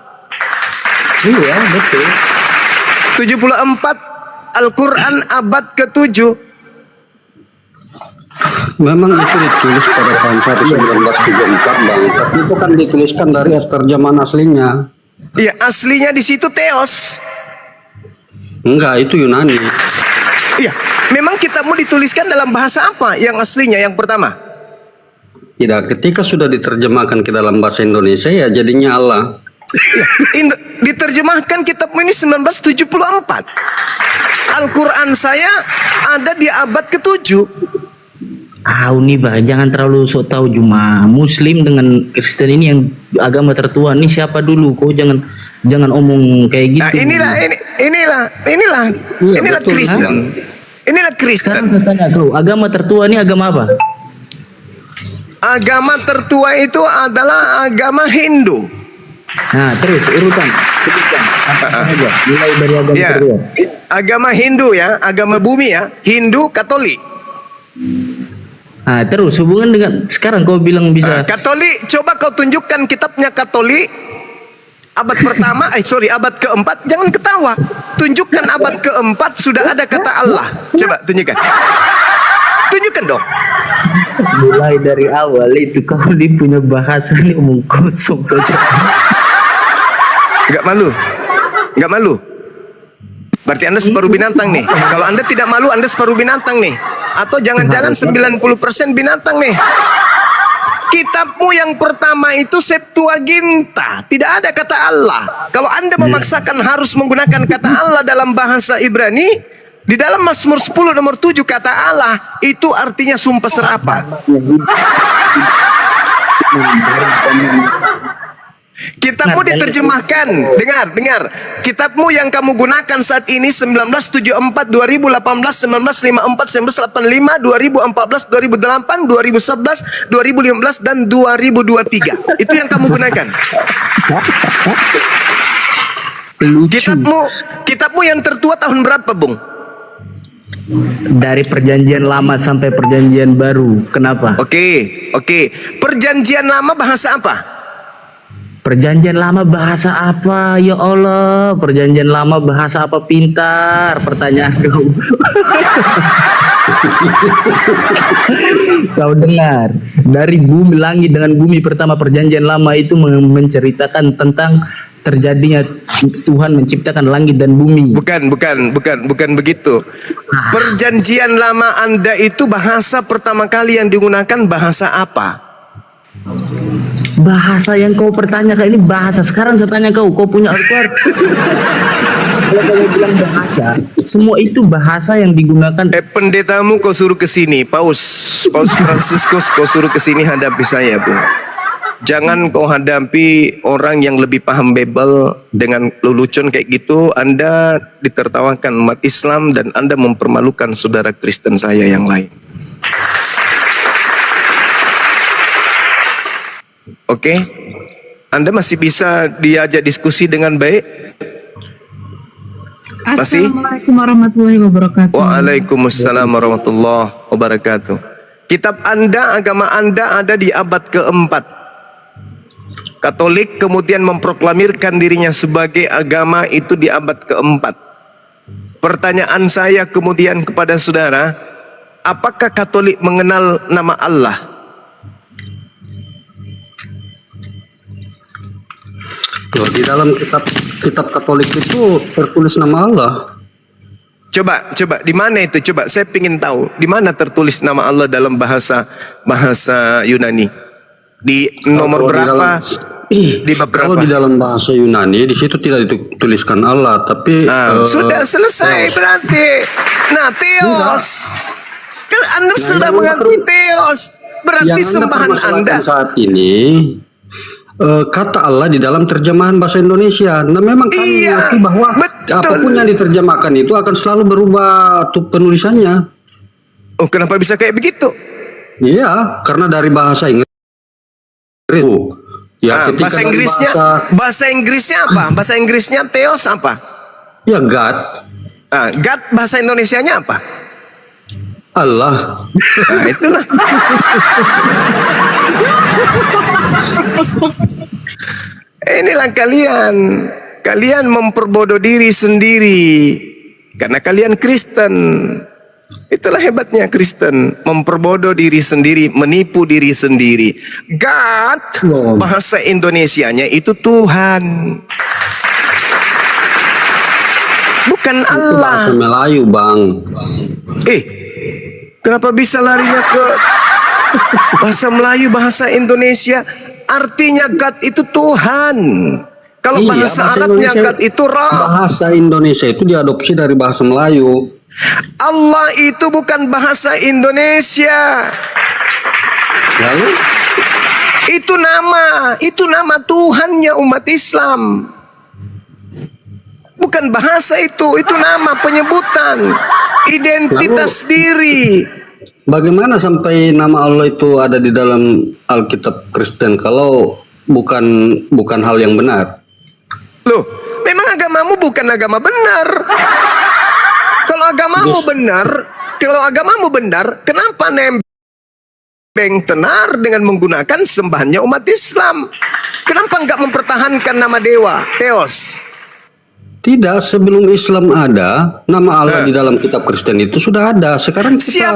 Iya, betul. 74 Al-Quran abad ke-7. Memang itu ditulis pada tahun 1974, Bang. Tapi itu kan dituliskan dari terjemahan aslinya. Iya, aslinya di situ Theos. Enggak, itu Yunani. Iya, memang kitabmu dituliskan dalam bahasa apa yang aslinya yang pertama? Tidak, ketika sudah diterjemahkan ke dalam bahasa Indonesia ya jadinya Allah. Iya, diterjemahkan kitabmu ini 1974. Al-Quran saya ada di abad ke-7. Nih bah, jangan terlalu sok tahu Juma. Muslim dengan Kristen ini yang agama tertua. Ini siapa dulu? Kau jangan omong kayak gitu. Nah, inilah betul, Kristen. Inilah Sekarang Kristen. saya tanya kau, agama tertua ini agama apa? Agama tertua itu adalah agama Hindu. Nah, terus urutan. Sebutkan apa saja. Mulai dari agama Ya, tertua. agama Hindu ya, agama bumi ya, Hindu, Katolik. Nah, terus hubungan dengan sekarang kau bilang bisa. Katolik, coba kau tunjukkan kitabnya Katolik abad pertama, abad keempat. Jangan ketawa. Tunjukkan abad keempat sudah ada kata Allah. Coba tunjukkan. Tunjukkan dong. Mulai dari awal itu kau ini punya bahasa ini omong kosong saja. Enggak malu? Enggak malu? Berarti Anda separuh binatang nih. Kalau Anda tidak malu, Anda separuh binatang nih. Atau jangan-jangan 90% binatang nih. Kitabmu yang pertama itu Septuaginta. Tidak ada kata Allah. Kalau Anda memaksakan harus menggunakan kata Allah dalam bahasa Ibrani, di dalam Mazmur 10 nomor 7 kata Allah itu artinya sumpah serapah. Kitabmu diterjemahkan. Dengar. Kitabmu yang kamu gunakan saat ini 1974, 2018, 1954, 1985, 2014, 2008, 2011, 2015 dan 2023. Itu yang kamu gunakan. Kitabmu yang tertua tahun berapa, Bung? Dari perjanjian lama sampai perjanjian baru. Kenapa? Oke. Perjanjian lama bahasa apa? Perjanjian lama bahasa apa? Ya Allah, perjanjian lama bahasa apa? Pintar pertanyaan kau. Kau dengar, dari bumi, langit dengan bumi pertama perjanjian lama itu menceritakan tentang terjadinya Tuhan menciptakan langit dan bumi. Bukan begitu. Perjanjian lama Anda itu bahasa pertama kali yang digunakan bahasa apa? Bahasa yang kau pertanyakan ini bahasa. Sekarang saya tanya kau punya Al-Quran. Kalau kau bilang bahasa, semua itu bahasa yang digunakan. Pendetamu kau suruh ke sini, Paus Fransiskus kau suruh ke sini hadapi saya, Bu. Jangan kau hadapi orang yang lebih paham Bible dengan lelucon kayak gitu. Anda ditertawakan umat Islam dan Anda mempermalukan saudara Kristen saya yang lain. Oke, Anda masih bisa diajak diskusi dengan baik? Masih? Assalamualaikum warahmatullahi wabarakatuh. Waalaikumsalam warahmatullahi wabarakatuh. Kitab Anda, agama Anda ada di abad keempat. Katolik kemudian memproklamirkan dirinya sebagai agama itu di abad keempat. Pertanyaan saya kemudian kepada saudara, apakah Katolik mengenal nama Allah? Di dalam kitab Katolik itu tertulis nama Allah. Coba di mana itu? Coba saya ingin tahu di mana tertulis nama Allah dalam bahasa Yunani. Di nomor berapa? Di bab Kalau berapa? di dalam bahasa Yunani di situ tidak dituliskan Allah, tapi Sudah selesai berarti. Nah, Theos. Kan Anda sudah mengakui Theos. Berarti yang sembahan permasalahkan Anda. saat ini kata Allah di dalam terjemahan bahasa Indonesia. Nah, memang kami Iya, mengerti bahwa betul. apapun yang diterjemahkan itu akan selalu berubah penulisannya. Oh, kenapa bisa kayak begitu? Iya, karena dari bahasa Inggris Ya, ketika bahasa dari Inggrisnya, bahasa Inggrisnya apa? Bahasa Inggrisnya theos apa? ya God, God bahasa Indonesianya apa? Allah. Nah, itulah. Inilah kalian memperbodoh diri sendiri karena kalian Kristen. Itulah hebatnya Kristen, memperbodoh diri sendiri, menipu diri sendiri. God bahasa Indonesianya itu Tuhan, bukan Itu Allah. bahasa Melayu, Bang. Kenapa bisa larinya ke bahasa Melayu, bahasa Indonesia? Artinya God itu Tuhan. Kalau Iya, bahasa bahasa Arabnya Indonesia- God itu Rabb. Bahasa Indonesia itu diadopsi dari bahasa Melayu. Allah itu bukan bahasa Indonesia. Lalu Itu nama Tuhannya umat Islam. Bukan bahasa itu nama penyebutan identitas diri. bagaimana sampai nama Allah itu ada di dalam Alkitab Kristen kalau bukan hal yang benar? Loh, memang agamamu bukan agama benar. Kalau agamamu benar, kenapa nembeng tenar dengan menggunakan sembahannya umat Islam? Kenapa enggak mempertahankan nama dewa, Theos? Tidak, sebelum Islam ada, nama Allah di dalam kitab Kristen itu sudah ada. Sekarang kita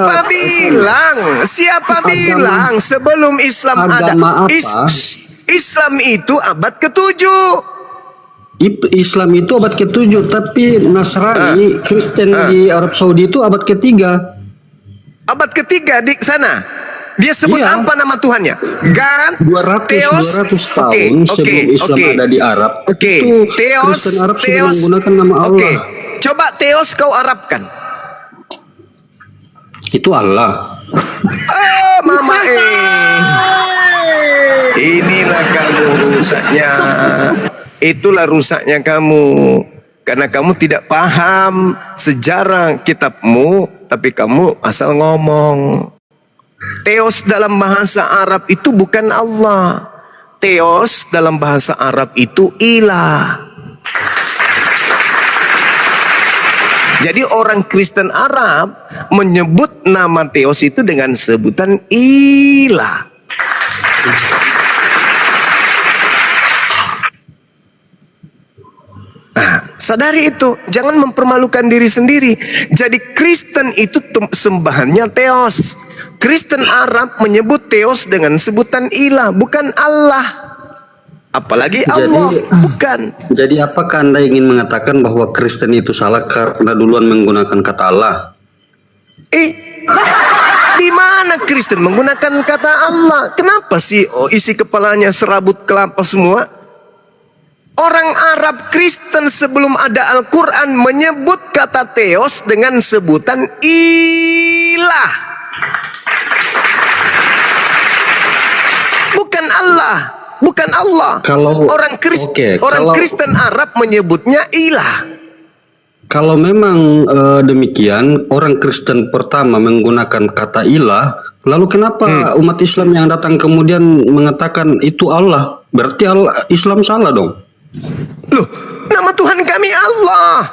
Siapa bilang sebelum Islam ada? Agama apa? Islam itu abad ke-7. Islam itu abad ke-7, tapi Nasrani, Kristen di Arab Saudi itu abad ke-3. Abad ke-3 di sana. Dia sebut Iya. apa nama Tuhannya? God, 200 tahun sebelum Islam ada di Arab. Itu Kristen Arab sudah menggunakan nama Allah. Coba Theos kau Arabkan. Itu Allah. Mama Inilah kamu rusaknya. Itulah rusaknya kamu. Karena kamu tidak paham sejarah kitabmu, tapi kamu asal ngomong. Theos dalam bahasa Arab itu bukan Allah. Theos dalam bahasa Arab itu ilah. Jadi orang Kristen Arab menyebut nama Theos itu dengan sebutan ilah. Sadari itu, jangan mempermalukan diri sendiri. Jadi Kristen itu sembahannya Theos. Kristen Arab menyebut Theos dengan sebutan ilah, bukan Allah. Apalagi Allah, bukan. Jadi apakah Anda ingin mengatakan bahwa Kristen itu salah karena duluan menggunakan kata Allah? Di mana Kristen menggunakan kata Allah? Kenapa sih isi kepalanya serabut kelapa semua? Orang Arab Kristen sebelum ada Al-Quran menyebut kata Theos dengan sebutan ilah. Bukan Allah. Bukan Allah. Kalau orang Kristen Arab menyebutnya ilah. Kalau memang demikian, orang Kristen pertama menggunakan kata ilah, lalu kenapa umat Islam yang datang kemudian mengatakan itu Allah? Berarti Islam salah dong. Loh, nama Tuhan kami Allah.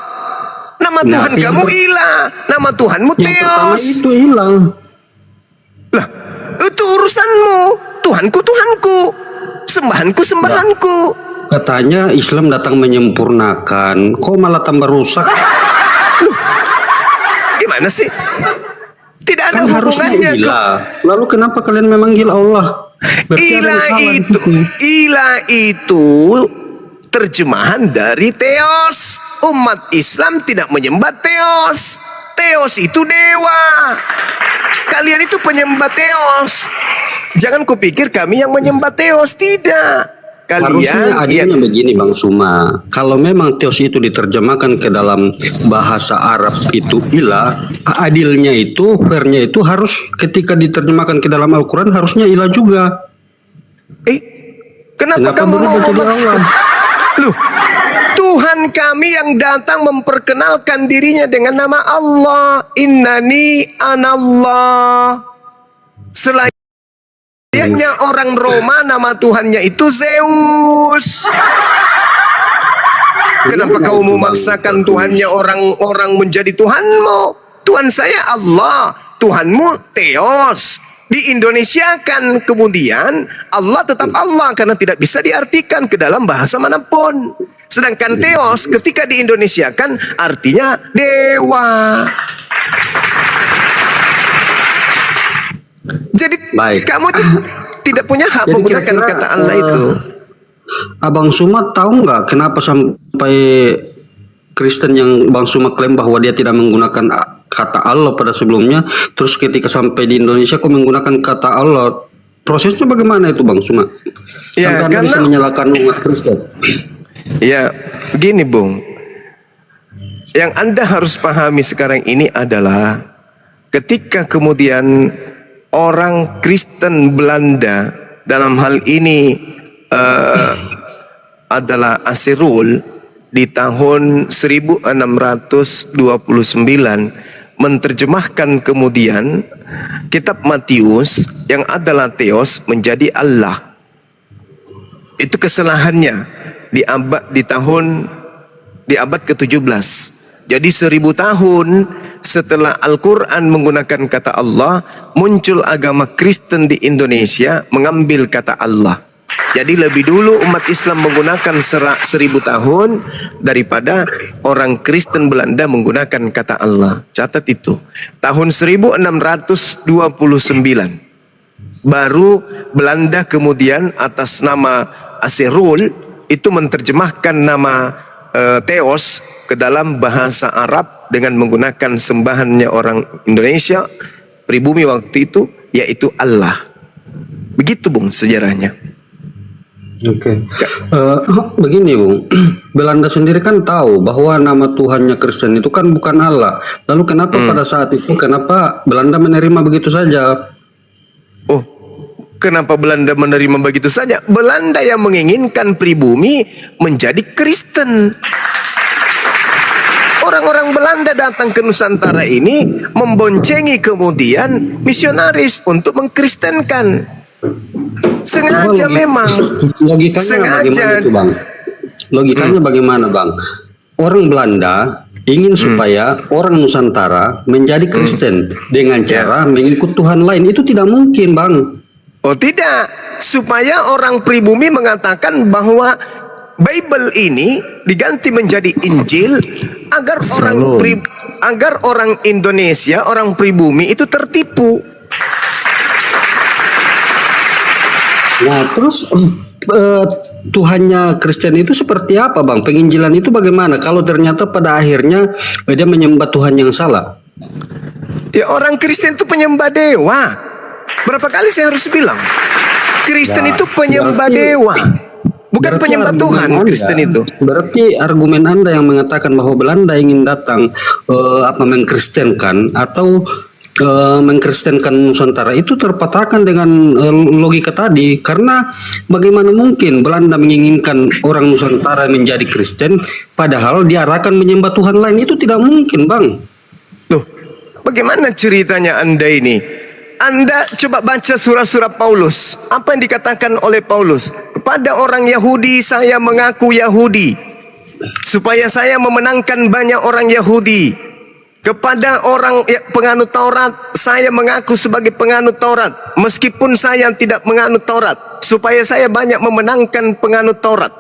Nama Tuhan kamu ilah. Nama Tuhanmu Yang pertama Theos. itu ilah. Lah, itu urusanmu. Tuhanku Tuhanku. Sembahanku sembahanku. Katanya Islam datang menyempurnakan, kok malah tambah rusak? Gimana sih? Tidak ada Kan harusnya hubungannya ke ilah. Lalu kenapa kalian memanggil Allah? Berarti ada yang salah di situ. Ilah itu terjemahan dari Theos. Umat Islam tidak menyembah Theos. Theos itu dewa. Kalian itu penyembah Theos. Jangan kupikir kami yang menyembah Theos. Tidak. Harusnya Kalian adilnya begini Bang Suma. Kalau memang Theos itu diterjemahkan ke dalam bahasa Arab itu ilah, adilnya itu, fairnya itu harus ketika diterjemahkan ke dalam Al-Quran harusnya ilah juga. Kenapa kamu berubah mau jadi memaksa? Allah? Loh, Tuhan kami yang datang memperkenalkan dirinya dengan nama Allah. Innani anallah. Selain Kayaknya orang Roma nama Tuhannya itu Zeus. Kenapa kau memaksakan Tuhannya orang-orang menjadi Tuhanmu? Tuhan saya Allah, Tuhanmu Theos. Di Indonesia kan kemudian Allah tetap Allah karena tidak bisa diartikan ke dalam bahasa manapun. Sedangkan Theos ketika di Indonesia kan artinya dewa. Jadi Baik. kamu tidak punya hak Jadi menggunakan kira-kira, kata Allah itu. Abang Suma tahu nggak kenapa sampai Kristen yang Bang Suma klaim bahwa dia tidak menggunakan kata Allah pada sebelumnya, terus ketika sampai di Indonesia kok menggunakan kata Allah? Prosesnya bagaimana itu Bang Suma? Ya, Sampai Anda bisa karena- menyalahkan umat Kristen. Ya, begini Bung. Yang Anda harus pahami sekarang ini adalah ketika kemudian orang Kristen Belanda dalam hal ini adalah Asirul di tahun 1629 menerjemahkan kemudian kitab Matius yang adalah Theos menjadi Allah. Itu kesalahannya di abad ke-17. Jadi 1000 tahun setelah Al-Quran menggunakan kata Allah, muncul agama Kristen di Indonesia mengambil kata Allah. Jadi lebih dulu umat Islam menggunakan 1000 tahun daripada orang Kristen Belanda menggunakan kata Allah. Catat itu. Tahun 1629 baru Belanda kemudian atas nama Asirul itu menerjemahkan nama Theos ke dalam bahasa Arab dengan menggunakan sembahannya orang Indonesia pribumi waktu itu, yaitu Allah. Begitu Bung sejarahnya. Oke. Begini Bung, Belanda sendiri kan tahu bahwa nama Tuhannya Kristen itu kan bukan Allah. Lalu kenapa pada saat itu kenapa Belanda menerima begitu saja? Oh, kenapa Belanda menerima begitu saja? Belanda yang menginginkan pribumi menjadi Kristen. Orang-orang Belanda datang ke Nusantara ini memboncengi kemudian misionaris untuk mengkristenkan. Sengaja memang. Logikanya Sengaja. bagaimana itu Bang? Logikanya bagaimana Bang? Orang Belanda ingin supaya orang Nusantara menjadi Kristen dengan cara mengikut Tuhan lain. Itu tidak mungkin Bang. Oh tidak, supaya orang pribumi mengatakan bahwa Bible ini diganti menjadi Injil agar agar orang Indonesia, orang pribumi itu tertipu. Nah terus Tuhannya Kristen itu seperti apa Bang? Penginjilan itu bagaimana? Kalau ternyata pada akhirnya dia menyembah Tuhan yang salah. Ya orang Kristen itu penyembah dewa. Berapa kali saya harus bilang? Kristen itu penyembah dewa. Bukan Berarti penyembah argumen Tuhan Anda- Kristen itu. Berarti argumen Anda yang mengatakan bahwa Belanda ingin datang mengkristenkan atau mengkristenkan Nusantara itu terpatahkan dengan logika tadi, karena bagaimana mungkin Belanda menginginkan orang Nusantara menjadi Kristen padahal diarahkan menyembah Tuhan lain? Itu tidak mungkin Bang. Loh, bagaimana ceritanya Anda ini? Anda coba baca surah-surah Paulus. Apa yang dikatakan oleh Paulus? Kepada orang Yahudi saya mengaku Yahudi, supaya saya memenangkan banyak orang Yahudi. Kepada orang penganut Taurat saya mengaku sebagai penganut Taurat, meskipun saya tidak menganut Taurat, supaya saya banyak memenangkan penganut Taurat.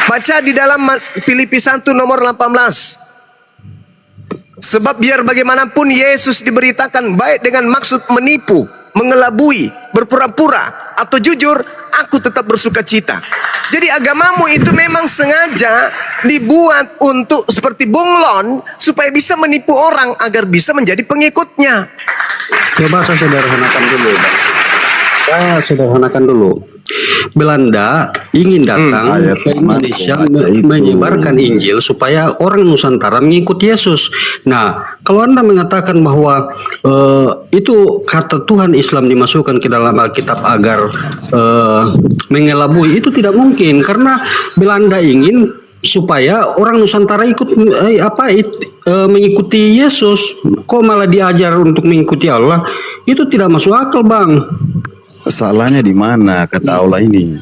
Baca di dalam Filipi 1 nomor 18. Sebab biar bagaimanapun Yesus diberitakan baik dengan maksud menipu, mengelabui, berpura-pura atau jujur, aku tetap bersuka cita. Jadi agamamu itu memang sengaja dibuat untuk seperti bunglon supaya bisa menipu orang agar bisa menjadi pengikutnya. Coba saya sederhanakan dulu Bang. Saya sederhanakan dulu. Belanda ingin datang Ayat ke Indonesia baca itu. menyebarkan Injil supaya orang Nusantara mengikuti Yesus. Nah, kalau Anda mengatakan bahwa itu kata Tuhan Islam dimasukkan ke dalam Alkitab agar mengelabui, itu tidak mungkin, karena Belanda ingin supaya orang Nusantara ikut mengikuti Yesus. Kok malah diajar untuk mengikuti Allah? Itu tidak masuk akal, Bang. Salahnya di mana kata Allah ini?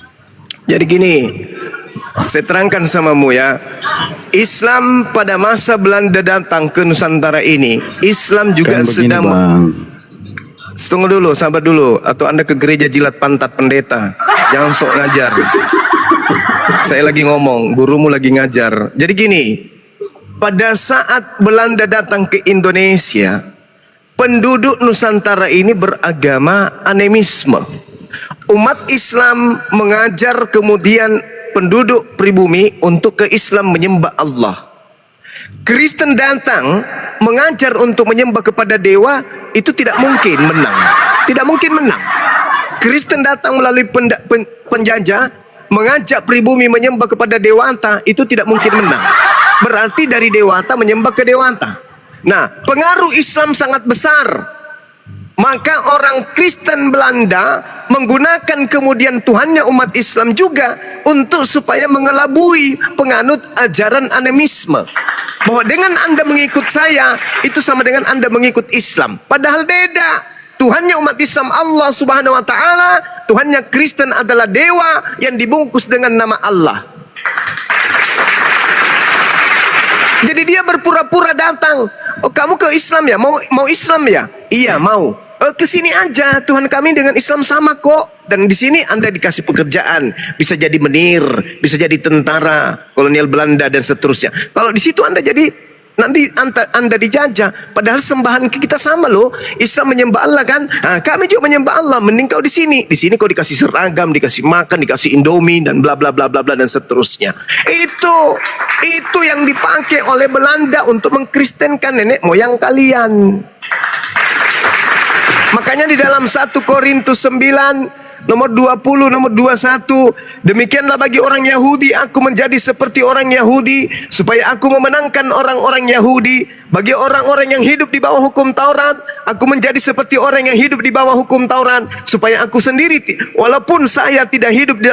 Jadi gini, saya terangkan samamu ya. Islam pada masa Belanda datang ke Nusantara ini, Islam juga Kan begini, sedang. Bang. Tunggu dulu, sabar dulu. Atau Anda ke gereja jilat pantat pendeta. Jangan sok ngajar. Saya lagi ngomong, gurumu lagi ngajar. Jadi gini, pada saat Belanda datang ke Indonesia, penduduk Nusantara ini beragama animisme. Umat Islam mengajar kemudian penduduk pribumi untuk ke Islam menyembah Allah. Kristen datang mengajar untuk menyembah kepada dewa, itu tidak mungkin menang. Tidak mungkin menang. Kristen datang melalui penjajah mengajak pribumi menyembah kepada dewata, itu tidak mungkin menang. Berarti dari dewata menyembah ke dewata. Nah, pengaruh Islam sangat besar. Maka orang Kristen Belanda menggunakan kemudian Tuhannya umat Islam juga untuk supaya mengelabui penganut ajaran animisme. Bahwa dengan Anda mengikut saya, itu sama dengan Anda mengikut Islam. Padahal beda. Tuhannya umat Islam Allah Subhanahu wa Ta'ala, Tuhannya Kristen adalah dewa yang dibungkus dengan nama Allah. Jadi dia berpura-pura datang. Oh, kamu ke Islam ya? Mau Islam ya? Iya, mau. Ke sini aja, Tuhan kami dengan Islam sama kok. Dan di sini Anda dikasih pekerjaan, bisa jadi menir, bisa jadi tentara kolonial Belanda dan seterusnya. Kalau di situ Anda jadi nanti anda dijajah. Padahal sembahan kita sama loh. Islam menyembah Allah kan? Nah, kami juga menyembah Allah. Mending kau di sini. Di sini kau dikasih seragam, dikasih makan, dikasih Indomie dan bla bla bla bla bla dan seterusnya. Itu yang dipakai oleh Belanda untuk mengkristenkan nenek moyang kalian. Makanya di dalam 1 Korintus 9 nomor 20, nomor 21, demikianlah bagi orang Yahudi aku menjadi seperti orang Yahudi supaya aku memenangkan orang-orang Yahudi. Bagi orang-orang yang hidup di bawah hukum Taurat, aku menjadi seperti orang yang hidup di bawah hukum Taurat supaya aku sendiri, walaupun saya tidak hidup di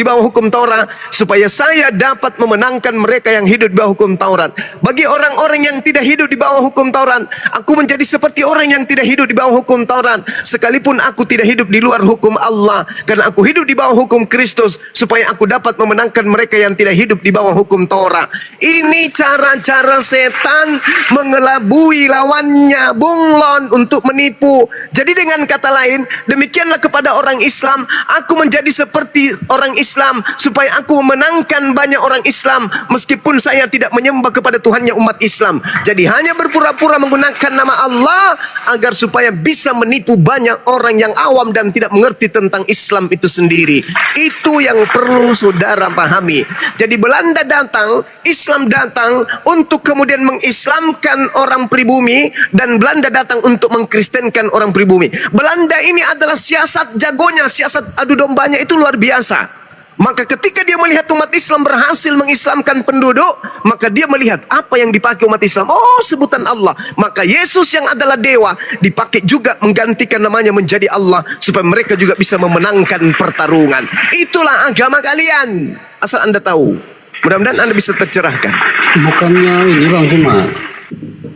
bawah hukum Taurat, supaya saya dapat memenangkan mereka yang hidup di bawah hukum Taurat. Bagi orang-orang yang tidak hidup di bawah hukum Taurat, aku menjadi seperti orang yang tidak hidup di bawah hukum Taurat, sekalipun aku tidak hidup di luar hukum Allah, karena aku hidup di bawah hukum Kristus, supaya aku dapat memenangkan mereka yang tidak hidup di bawah hukum Taurat. Ini cara-cara setan mengelabui lawannya, bunglon, untuk menipu. Jadi dengan kata lain, demikianlah kepada orang Islam, aku menjadi seperti orang Islam supaya aku memenangkan banyak orang Islam meskipun saya tidak menyembah kepada Tuhannya umat Islam. Jadi hanya berpura-pura menggunakan nama Allah agar supaya bisa menipu banyak orang yang awam dan tidak mengerti tentang Islam itu sendiri. Itu yang perlu saudara pahami. Jadi Belanda datang, Islam datang untuk kemudian mengislamkan orang pribumi, dan Belanda datang untuk mengkristenkan orang pribumi. Belanda ini adalah siasat jagonya, siasat adu dombanya itu luar biasa. Maka ketika dia melihat umat Islam berhasil mengislamkan penduduk, maka dia melihat apa yang dipakai umat Islam. Oh, sebutan Allah. Maka Yesus yang adalah dewa dipakai juga menggantikan namanya menjadi Allah, supaya mereka juga bisa memenangkan pertarungan. Itulah agama kalian. Asal Anda tahu. Mudah-mudahan Anda bisa tercerahkan. Bukannya ini Bang Suma,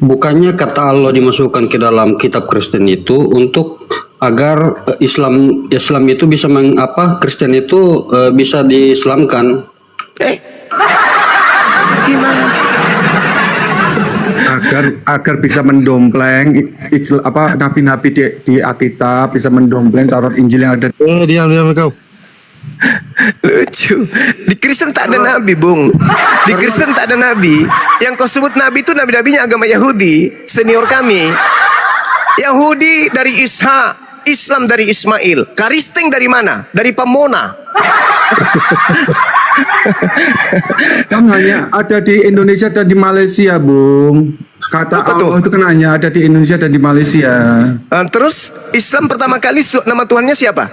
bukannya kata Allah dimasukkan ke dalam kitab Kristen itu untuk agar Islam itu bisa Kristen itu bisa diislamkan. Gimana? Agar bisa mendompleng nabi-nabi di Alkitab, bisa mendompleng Taurat Injil yang ada. Diam kau. Lucu. Di Kristen tak ada nabi, Bung. Di Kristen tak ada nabi. Yang kau sebut nabi itu nabi-nabinya agama Yahudi, senior kami. Yahudi dari Ishak, Islam dari Ismail. Karisteng dari mana? Dari Pamona. Kan hanya ada di Indonesia dan di Malaysia, Bung. Kata Apa Allah tuh? itu kan hanya ada di Indonesia dan di Malaysia. Terus Islam pertama kali nama Tuhannya siapa?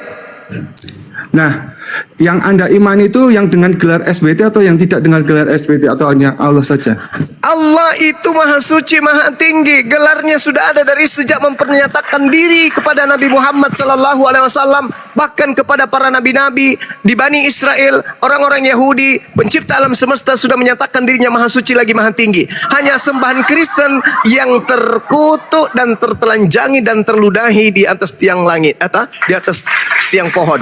Nah, yang Anda iman itu yang dengan gelar SBT atau yang tidak dengan gelar SBT, atau hanya Allah saja? Allah itu maha suci, maha tinggi. Gelarnya sudah ada dari sejak mempernyatakan diri kepada Nabi Muhammad SAW. Bahkan kepada para nabi-nabi di Bani Israel, orang-orang Yahudi, pencipta alam semesta sudah menyatakan dirinya maha suci lagi maha tinggi. Hanya sembahan Kristen yang terkutuk dan tertelanjangi dan terludahi di atas tiang langit, atau di atas tiang pohon.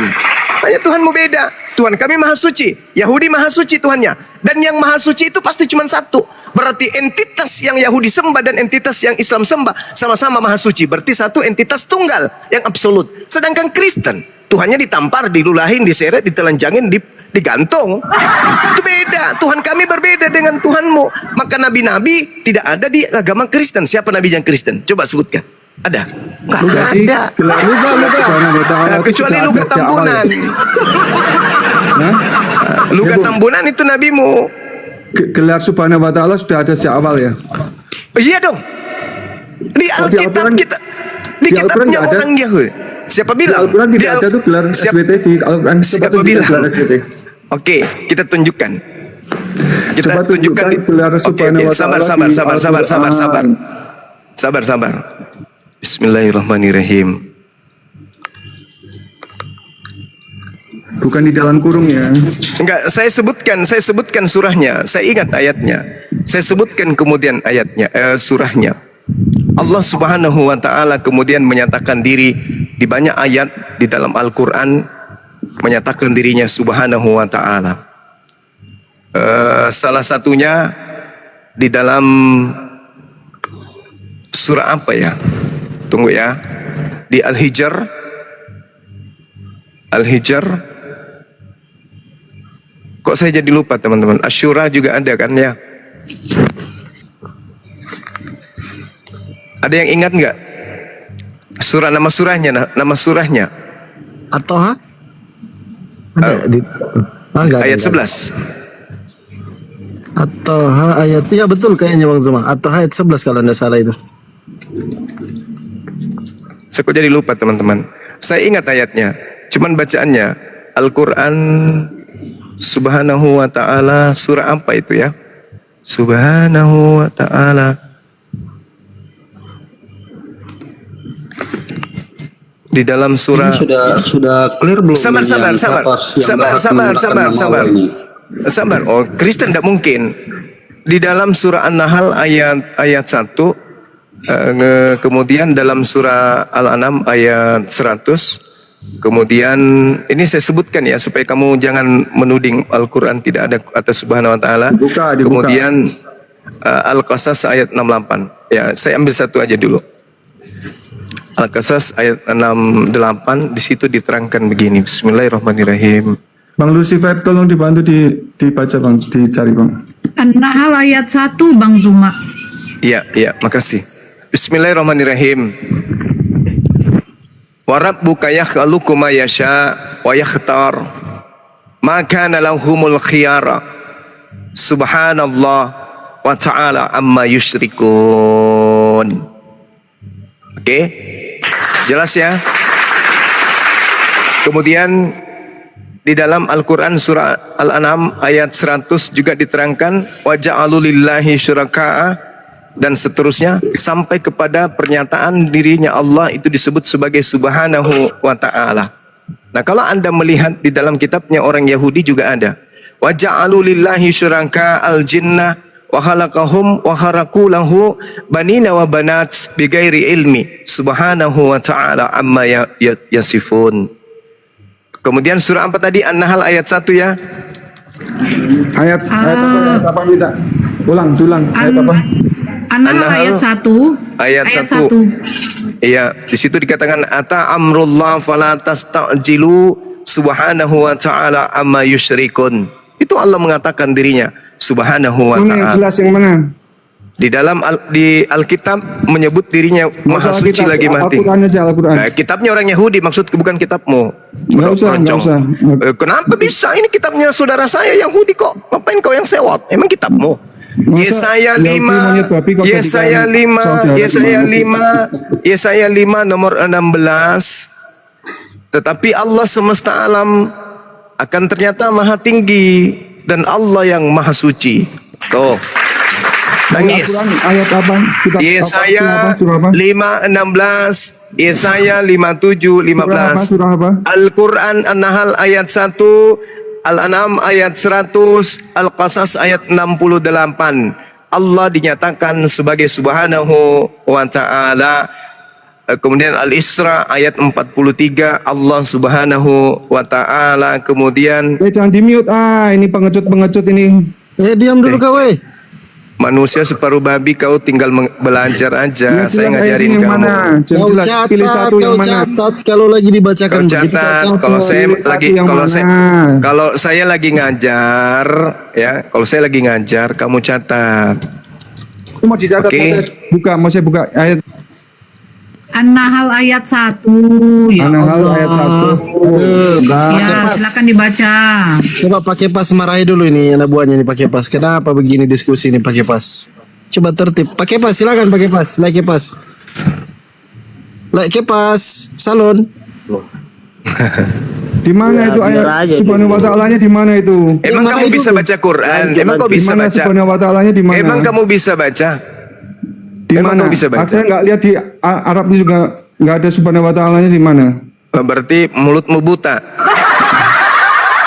Hanya Tuhanmu beda. Tuhan kami maha suci, Yahudi maha suci Tuhannya. Dan yang maha suci itu pasti cuma satu. Berarti entitas yang Yahudi sembah dan entitas yang Islam sembah sama-sama maha suci. Berarti satu entitas tunggal yang absolut. Sedangkan Kristen, Tuhannya ditampar, dilulahin, diseret, ditelanjangin, digantung. Itu beda. Tuhan kami berbeda dengan Tuhanmu. Maka nabi-nabi tidak ada di agama Kristen. Siapa nabi yang Kristen? Coba sebutkan. Ada? Nggak ada. Kecuali Lugat Tambunan. Lugat Tambunan itu nabimu. Gelar Subhanahu wa Ta'ala sudah ada sejak awal ya? Iya dong. Di Alkitab kita, di kitabnya orang Yahudi. Siapa bilang? Di Al-Quran tidak ada tuh gelar SBT di Al-Quran. Siapa bilang? Oke, kita tunjukkan. Kita tunjukkan. Oke, sabar. Bismillahirrahmanirrahim. Bukan di dalam kurung ya. Enggak, saya sebutkan surahnya. Saya ingat ayatnya. Saya sebutkan kemudian ayatnya, surahnya. Allah Subhanahu wa taala kemudian menyatakan diri di banyak ayat di dalam Al-Qur'an, menyatakan dirinya Subhanahu wa taala. Salah satunya di dalam surah apa ya? Tunggu ya. Di Al-Hijr. Kok saya jadi lupa teman-teman? Asy-Syura juga ada kan ya? Ada yang ingat nggak? Nama surahnya. At-Taha? Ada di enggak, ayat enggak. 11. At-Taha ayat, ya betul kayaknya Bang Zuma. At-Taha ayat 11 kalau enggak salah itu. Saya kok jadi lupa teman-teman. Saya ingat ayatnya. Cuman bacaannya Al-Quran Subhanahu wa ta'ala, surah apa itu ya? Subhanahu wa ta'ala. Di dalam surah Ini sudah clear belum? Sabar. Oh, Kristen tidak mungkin. Di dalam surah An-Nahl ayat 1, kemudian dalam surah Al-An'am ayat 100. Kemudian ini saya sebutkan ya supaya kamu jangan menuding Al-Quran tidak ada atas Subhanahu wa taala. Dibuka. Kemudian Al-Qasas ayat 68. Ya, saya ambil satu aja dulu. Al-Qasas ayat 68, di situ diterangkan begini. Bismillahirrahmanirrahim. Bang Lucifer tolong dibantu dibaca Bang, dicari Bang. An-Nahl ayat 1 Bang Zuma. Iya, makasih. Bismillahirrahmanirrahim. Wa rabbuka yakhluqu ma yasha wa yakhtar ma kana lahumul khiyara subhanallah wa ta'ala amma yusyrikun. Oke? Jelas ya? Kemudian di dalam Al-Quran surah Al-An'am ayat 100 juga diterangkan wa ja'alu lillahi syuraka'a dan seterusnya sampai kepada pernyataan dirinya Allah itu disebut sebagai Subhanahu wa ta'ala. Nah, kalau Anda melihat di dalam kitabnya orang Yahudi juga ada wa ja'alu lillahi syuraka'al jinnah wa khalaqahum wa kharaqu lahu banina wa banat bighairi ilmi Subhanahu wa ta'ala amma yasifun. Kemudian surah apa tadi? An-Nahl ayat 1 ya. Ayat apa kita? Ulang. Ayat apa? An-Nahl ayat 1. Ayat 1. Iya, di situ dikatakan ata amrullah fala tastajilu subhanahu wa ta'ala amma yusyrikun. Itu Allah mengatakan dirinya Subhanahu wa ta'ala. Mana yang jelas yang mana? Di dalam di Alkitab menyebut dirinya maha suci lagi mati. Al-Quran aja, Al-Quran. Nah, kitabnya orang Yahudi, maksudku bukan kitabmu. Nggak usah. Kenapa bisa? Ini kitabnya saudara saya Yahudi kok. Ngapain kau yang sewot? Emang kitabmu? Yesaya 5 nomor 16. Tetapi Allah semesta alam akan ternyata maha tinggi dan Allah yang maha suci. Tuh. Nangis. Al-Quran ayat apa? Yesaya Surah apa? 5:16, Yesaya 5:7-15. Surah apa? Al-Quran An-Nahl ayat 1, Al-An'am ayat 100, Al-Qasas ayat 68. Allah dinyatakan sebagai Subhanahu wa ta'ala. Kemudian Al-Isra ayat 43, Allah Subhanahu wa ta'ala. Kemudian Jangan di-mute. Ini pengecut-pengecut ini. Diam dulu kau, weh. manusia separuh babi, kau tinggal belajar aja. Saya ngajarin yang kamu. mana? Kau Jelas, pilih catat, satu yang kau mana? catat kalau lagi dibacakan Kau begitu, catat. kau Kalau saya Pilih satu lagi, yang mana? kalau saya lagi ngajar, ya, kalau saya lagi ngajar, kamu catat. Mau dicatat, Oke. mau saya buka ayat An-Nahl ayat 1. Ya An-Nahl Allah. ayat 1. Ya, silakan dibaca. Coba pakai pas marahi dulu ini anak buahnya nih pakai pas. Kenapa begini diskusi ini pakai pas? Coba tertib. Pakai pas, silakan pakai pas. Like pas. Like pas. Salon. Di mana itu ayat Subhanahu wa ta'alanya di mana itu? Emang mana kamu itu bisa tuh? baca Quran? Emang kau Di bisa mana baca? Subhanahu wa ta'alanya di mana? Emang kamu bisa baca? di emang mana? kau bisa baca? Saya nggak lihat di Arabnya juga nggak ada Subhanahu wa ta'alanya di mana? Berarti mulutmu buta.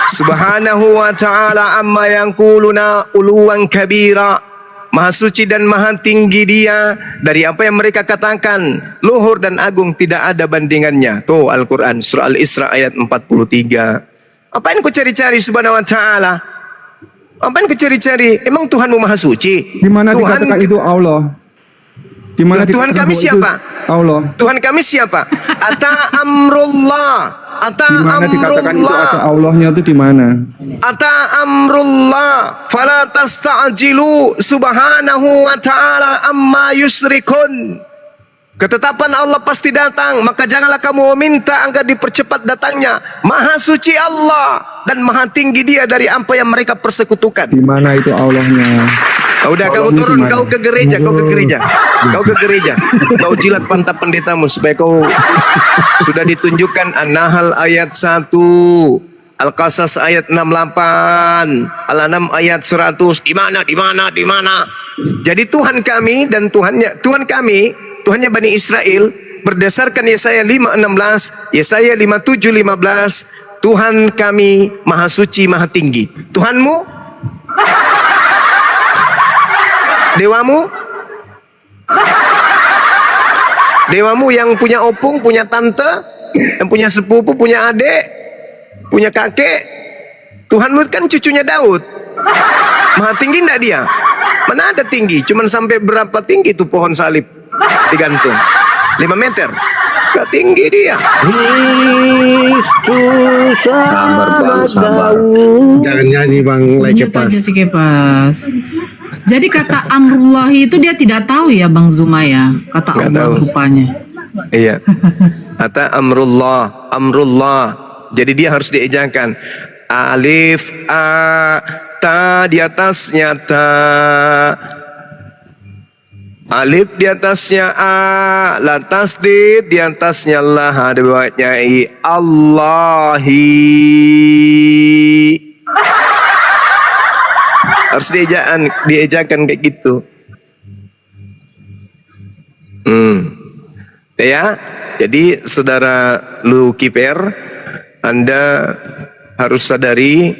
Subhanahu wa ta'ala amma yaquluna uluwan kabira. Maha suci dan maha tinggi dia dari apa yang mereka katakan. Luhur dan agung, tidak ada bandingannya. Tuh Al-Quran surah Al-Isra ayat 43. Apa yang kau cari-cari Subhanahu wa ta'ala? Apa yang kau cari-cari? Emang Tuhanmu maha suci? Di mana Tuhan, dikatakan itu Allah? Di mana Tuhan dikatakan kami bahwa itu siapa? Allah. Tuhan kami siapa? Ata amrullah. Ata Di mana dikatakan itu amrullah. ada Allahnya itu di mana? Ata amrullah fala tasta'jilu subhanahu wa ta'ala amma yusrikun. Ketetapan Allah pasti datang, maka janganlah kamu meminta agar dipercepat datangnya. Maha suci Allah dan maha tinggi dia dari apa yang mereka persekutukan. Di mana itu Allahnya? Udah kamu Allahnya turun, di mana? kau ke gereja, kau ke gereja. Kau ke gereja. Kau jilat pantat pendetamu supaya kau sudah ditunjukkan An-Nahl ayat 1, Al-Qasas ayat 68, Al-An'am ayat 100. Di mana? Di mana? Di mana? Jadi Tuhan kami dan Tuhan kami, Tuhannya Bani Israel berdasarkan Yesaya 5:16, Yesaya 5:7-15, Tuhan kami maha suci, maha tinggi. Tuhanmu? Dewamu? Dewamu yang punya opung, punya tante, yang punya sepupu, punya adik, punya kakek. Tuhanmu kan cucunya Daud. Maha tinggi enggak dia? Mana ada tinggi? Cuman sampai berapa tinggi tuh pohon salib digantung? 5 meter. Gak tinggi dia. Sabar bang, sabar. Jangan nyanyi Bang, like Lanjut pas. aja si Kepas. Jadi kata amrullahi itu dia tidak tahu ya Bang Zuma ya. Kata Nggak Allah tahu. rupanya. Iya. Ata amrullah, amrullah. Jadi dia harus diejakan. Alif a ta di atasnya ta. Alif di atasnya a, la tasdid di atasnya lah, ada bawahnya i. Allahi. Harus diejakan kayak gitu. Ya, jadi saudara Lukiper, Anda harus sadari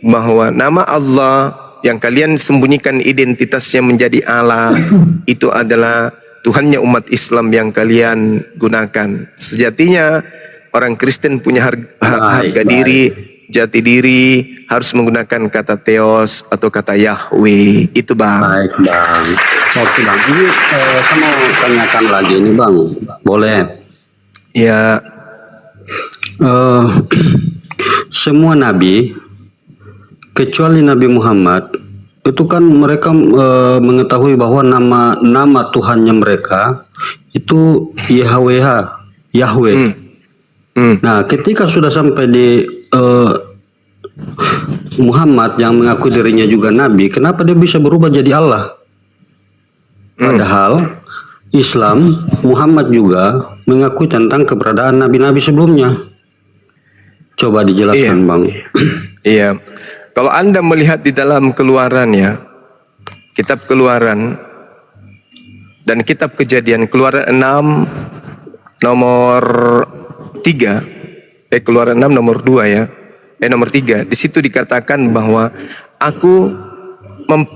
bahwa nama Allah yang kalian sembunyikan identitasnya menjadi Allah itu adalah Tuhannya umat Islam yang kalian gunakan. Sejatinya orang Kristen punya harga diri, jati diri, harus menggunakan kata Theos atau kata Yahweh. Itu Bang. Baik bang. Oke bang. Ini saya mau tanyakan lagi ini bang. Boleh? Ya, Semua nabi kecuali Nabi Muhammad itu kan mereka mengetahui bahwa nama Tuhannya mereka itu Yahweh. Nah, ketika sudah sampai di Muhammad yang mengaku dirinya juga nabi, kenapa dia bisa berubah jadi Allah? Padahal Islam, Muhammad juga mengakui tentang keberadaan nabi-nabi sebelumnya. Coba dijelaskan Iya. bang. iya. Kalau Anda melihat di dalam Keluaran ya, kitab Keluaran Dan kitab Kejadian Keluaran 6 nomor 3, Keluaran 6 nomor 2 ya. Nomor 3. Di situ dikatakan bahwa aku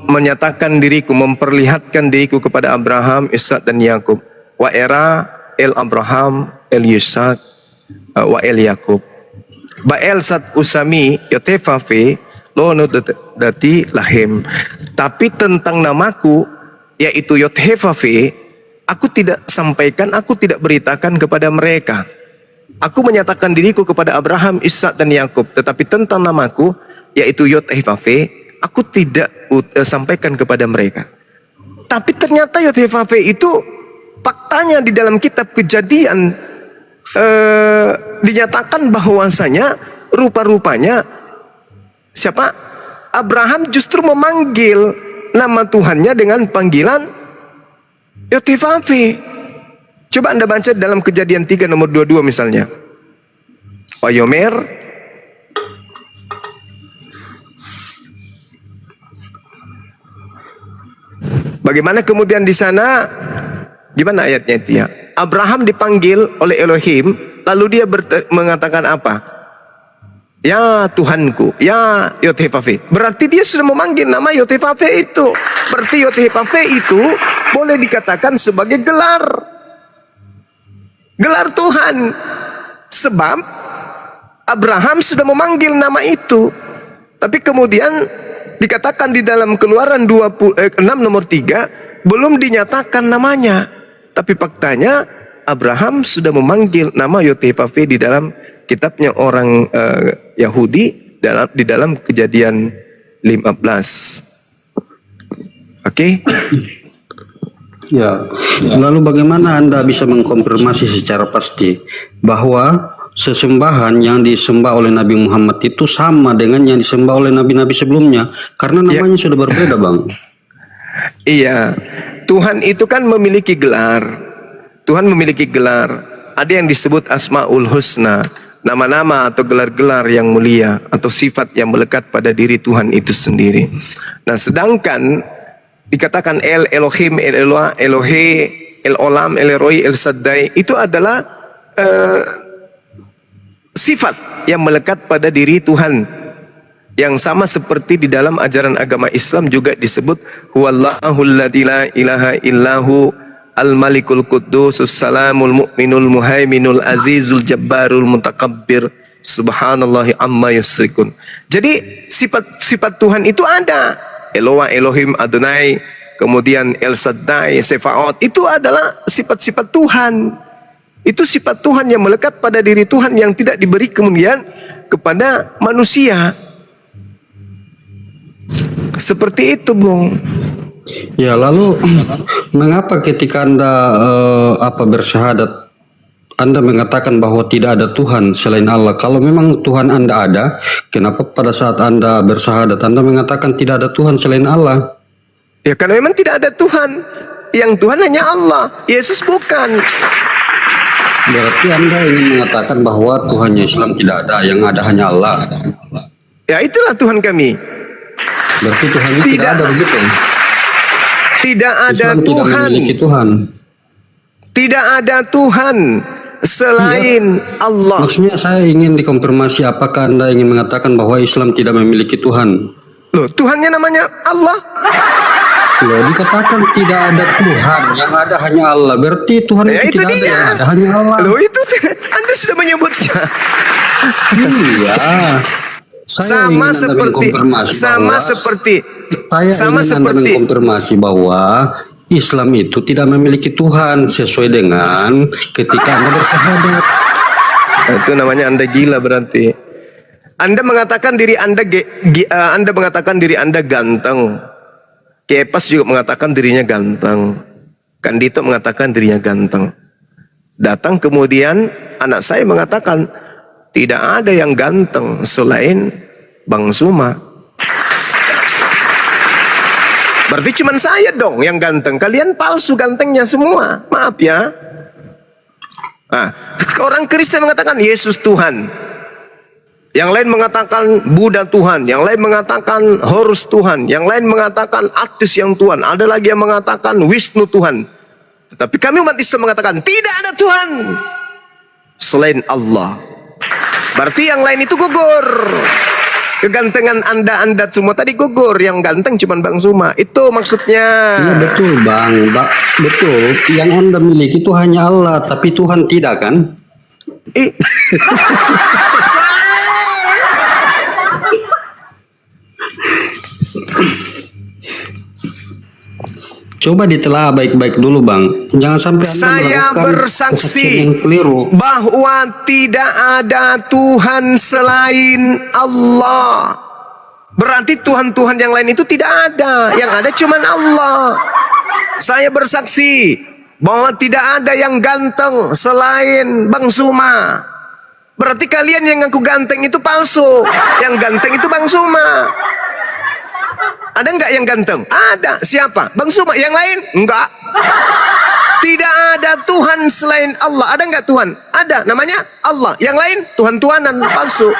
menyatakan diriku, memperlihatkan diriku kepada Abraham, Ishak dan Yakub. Wa era el Abraham, el Ishak, wa el Yakub. Bael sat usami yotefafe lono dati lahim. Tapi tentang namaku, yaitu yotefafe, aku tidak sampaikan, aku tidak beritakan kepada mereka. Aku menyatakan diriku kepada Abraham, Ishak dan Yakub, tetapi tentang namaku, yaitu yotefafe, aku tidak sampaikan kepada mereka. Tapi ternyata yotefafe itu faktanya di dalam kitab Kejadian dinyatakan bahwasanya rupa-rupanya siapa? Abraham justru memanggil nama Tuhannya dengan panggilan Yotefafe. Coba Anda baca dalam Kejadian 3 nomor 22 misalnya. Wayomer bagaimana kemudian di sana, gimana ayatnya itu ya? Abraham dipanggil oleh Elohim, lalu dia mengatakan apa? Ya Tuhanku, ya Yotefafe. Berarti dia sudah memanggil nama Yotefafe itu. Berarti Yotefafe itu boleh dikatakan sebagai gelar Tuhan. Sebab Abraham sudah memanggil nama itu. Tapi kemudian dikatakan di dalam Keluaran 6 nomor 3 belum dinyatakan namanya. Tapi faktanya Abraham sudah memanggil nama Yotefafe di dalam kitabnya orang Yahudi di dalam Kejadian 15. Oke? Ya. Lalu bagaimana Anda bisa mengkonfirmasi secara pasti bahwa sesembahan yang disembah oleh Nabi Muhammad itu sama dengan yang disembah oleh nabi-nabi sebelumnya? Karena namanya sudah berbeda, Bang. Iya, Tuhan itu kan memiliki gelar. Tuhan memiliki gelar. Ada yang disebut Asmaul Husna, nama-nama atau gelar-gelar yang mulia atau sifat yang melekat pada diri Tuhan itu sendiri. Nah, sedangkan dikatakan El Elohim, El Eloah, Elohe, El Olam, El Eroi, El Saddai, itu adalah sifat yang melekat pada diri Tuhan. Yang sama seperti di dalam ajaran agama Islam juga disebut huwallahul ladzi la ilaha illahu al-malikul quddusus salamul mu'minul muhaiminul azizul jabbarul mutakabbir subhanallahi amma yusyrikun. Jadi sifat Tuhan itu ada. Eloah, Elohim, Adonai, kemudian El Shaddai, Sefaot, itu adalah sifat-sifat Tuhan. Itu sifat Tuhan yang melekat pada diri Tuhan yang tidak diberi kemudian kepada manusia. Seperti itu, Bung. Ya, lalu mengapa ketika Anda bersyahadat, Anda mengatakan bahwa tidak ada Tuhan selain Allah? Kalau memang Tuhan Anda ada, kenapa pada saat Anda bersyahadat Anda mengatakan tidak ada Tuhan selain Allah? Ya, karena memang tidak ada Tuhan. Yang Tuhan hanya Allah. Yesus bukan. Berarti Anda ingin mengatakan bahwa Tuhannya Islam tidak ada, yang ada hanya Allah. Ya, itulah Tuhan kami. Berarti Tuhannya tidak ada begitu. Tidak ada Islam Tuhan. tidak memiliki Tuhan. Tidak ada Tuhan selain Allah. Maksudnya saya ingin dikonfirmasi apakah Anda ingin mengatakan bahwa Islam tidak memiliki Tuhan? Loh, Tuhannya namanya Allah. Loh, dikatakan tidak ada Tuhan, yang ada hanya Allah. Berarti Tuhan Ya, itu itu tidak ada, dia. yang ada hanya Allah. Loh, itu Anda sudah menyebutnya. Iya. Saya ingin Anda mengkonfirmasi bahwa mengkonfirmasi bahwa Islam itu tidak memiliki Tuhan sesuai dengan ketika Anda bersyahadat. Itu namanya Anda gila berarti. Anda mengatakan diri Anda ganteng. Kepas juga mengatakan dirinya ganteng. Kandito mengatakan dirinya ganteng. Datang kemudian anak saya mengatakan tidak ada yang ganteng selain Bang Zuma. Berarti cuma saya dong yang ganteng. Kalian palsu gantengnya semua. Maaf ya. Nah, orang Kristen mengatakan Yesus Tuhan. Yang lain mengatakan Buddha Tuhan. Yang lain mengatakan Horus Tuhan. Yang lain mengatakan Atis yang Tuhan. Ada lagi yang mengatakan Wisnu Tuhan. Tetapi kami umat Islam mengatakan tidak ada Tuhan selain Allah. Berarti yang lain itu gugur. Kegantengan anda semua tadi gugur. Yang ganteng cuma Bang Zuma. Itu maksudnya. Iya betul Bang, betul. Yang Anda miliki itu hanya Allah, tapi Tuhan tidak kan? Coba ditelaah baik-baik dulu Bang. Jangan sampai Anda Saya melakukan bersaksi kesaksian yang keliru. bahwa tidak ada Tuhan selain Allah. Berarti Tuhan-Tuhan yang lain itu tidak ada. Yang ada cuma Allah. Saya bersaksi bahwa tidak ada yang ganteng selain Bang Zuma. Berarti kalian yang ngaku ganteng itu palsu. Yang ganteng itu Bang Zuma. Ada nggak yang ganteng? Ada. Siapa? Bang Zuma. Yang lain? Enggak. Tidak ada Tuhan selain Allah. Ada nggak Tuhan? Ada. Namanya Allah. Yang lain Tuhan-Tuhanan palsu.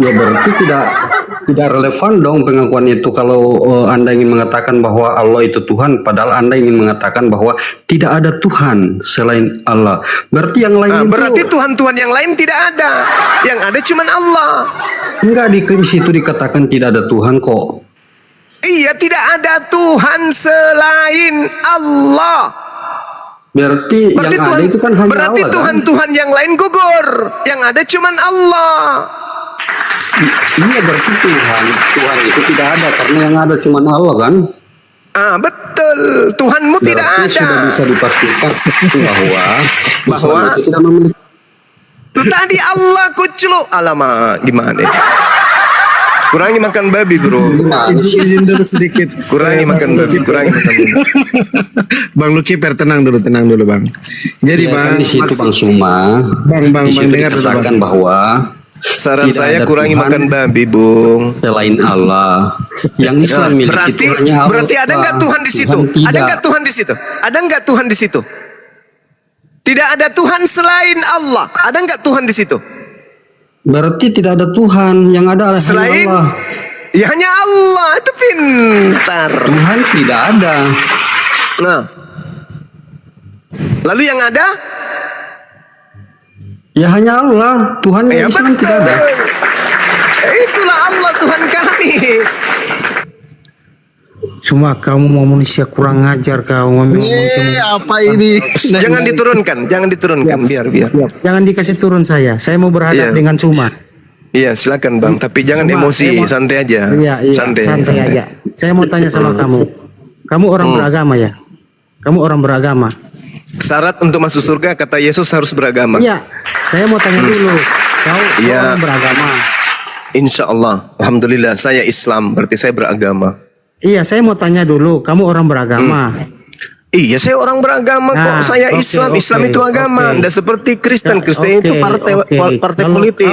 Ya berarti tidak relevan dong pengakuan itu kalau Anda ingin mengatakan bahwa Allah itu Tuhan, padahal Anda ingin mengatakan bahwa tidak ada Tuhan selain Allah. Berarti yang lain berarti Tuhan-Tuhan yang lain tidak ada. Yang ada cuma Allah. Enggak, di situ dikatakan tidak ada Tuhan kok. Iya, tidak ada Tuhan selain Allah. Berarti yang Tuhan, ada itu kan hanya berarti Allah, Tuhan-Tuhan yang lain gugur. Yang ada cuma Allah. Iya berarti Tuhan itu tidak ada karena yang ada cuma Allah kan? Betul. Tuhanmu Berarti tidak ada. Sudah bisa dipastikan bahwa Islam itu tidak memiliki. Tuh tadi Allah kucluk. Alamak, gimana? Kurangi makan babi, bro. Izin dulu sedikit. Kurangi makan babi, kurangi makan babi. Bang Lukiper tenang dulu Bang. Jadi Ya, Bang, kan di situ Bang Suma. Bang di situ dengar dulu, dikatakan Bang. bahwa Saran tidak saya ada kurangi Tuhan makan babi, Bung. selain Allah. Yang Islam miliki Berarti itu hanya Allah. berarti ada nggak Tuhan di situ? Tuhan Ada tidak. nggak Tuhan di situ? Ada nggak Tuhan di situ? Tidak ada Tuhan selain Allah. Ada nggak Tuhan di situ? Berarti tidak ada Tuhan, yang ada adalah Selain Allah. ya hanya Allah. Itu pintar. Tuhan tidak ada. Nah, lalu yang ada? Ya hanya Allah. Tuhan Ya yang Islam betul. tidak ada. Itulah Allah Tuhan kami. Cuma kamu mau manusia kurang ngajar kau. apa ini? Jangan diturunkan, biar. Jangan dikasih turun saya. Saya mau berhadap Iya. dengan Suma. Iya, silakan Bang. Tapi jangan Suma, emosi, saya mau- santai aja. Iya, santai aja. Saya mau tanya sama kamu. Kamu orang beragama ya? Kamu orang beragama. Syarat untuk masuk surga kata Yesus harus beragama. Iya. Saya mau tanya dulu. Kau Iya. orang beragama. Insya Allah, alhamdulillah saya Islam, berarti saya beragama. Iya, saya mau tanya dulu. Kamu orang beragama. Iya, saya orang beragama Nah, kok. Saya oke, Islam. oke, Islam itu agama. oke. Anda seperti Kristen. Ya, Kristen itu oke, partai oke. partai Kalau politik.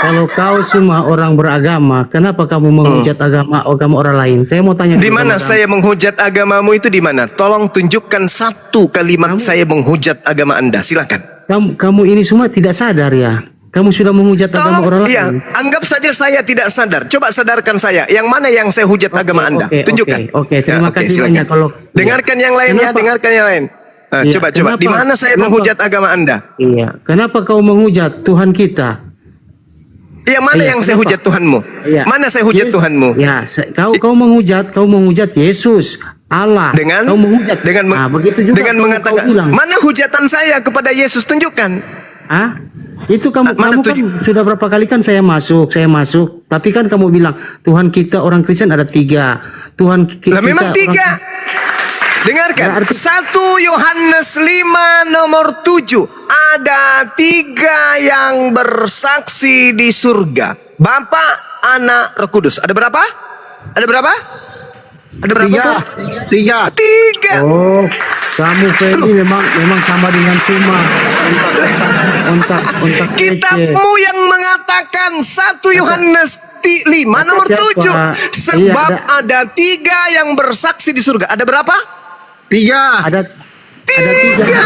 Kalau kau semua orang beragama, kenapa kamu menghujat agama orang lain? Saya mau tanya. Di dulu mana sama saya menghujat agamamu itu di mana? Tolong tunjukkan satu kalimat saya menghujat agama Anda. Silakan. kamu ini semua tidak sadar ya? Kamu sudah menghujat agama orang Iya, lain. anggap saja saya tidak sadar. Coba sadarkan saya. Yang mana yang saya hujat agama Anda? oke, Tunjukkan. oke, terima kasih silakan. banyak. Kalau Dengarkan yang lain ya, Kenapa? dengarkan yang lain. Nah, Iya, coba. kenapa? Di mana saya Kenapa? menghujat agama Anda? Iya, kenapa kau menghujat Tuhan kita? Yang mana Iya, yang saya kenapa? hujat Tuhanmu? Iya. Mana saya hujat Yes. Tuhanmu? Ya, kau menghujat Yesus, Allah. Dengan kau menghujat. Begitu juga dengan kau mengatakan bilang. mana hujatan saya kepada Yesus, tunjukkan. Itu kamu Mana kan sudah berapa kali kan saya masuk, tapi kan kamu bilang Tuhan kita orang Kristen ada 3. Tuhan kita Memang 3. Dengarkan. Berarti- 1 Yohanes 5 nomor 7. Ada 3 yang bersaksi di surga. Bapa, Anak, Roh Kudus. Ada berapa? Ada berapa? Ada berapa? tuh? 3. 3. Oh, kamu Feli memang sama dengan Suma. Ontak kece. Kitabmu yang mengatakan 1 Yohanes 5 nomor siapa? 7. Sebab Iya, ada 3 yang bersaksi di surga. Ada berapa? 3. Ada 3.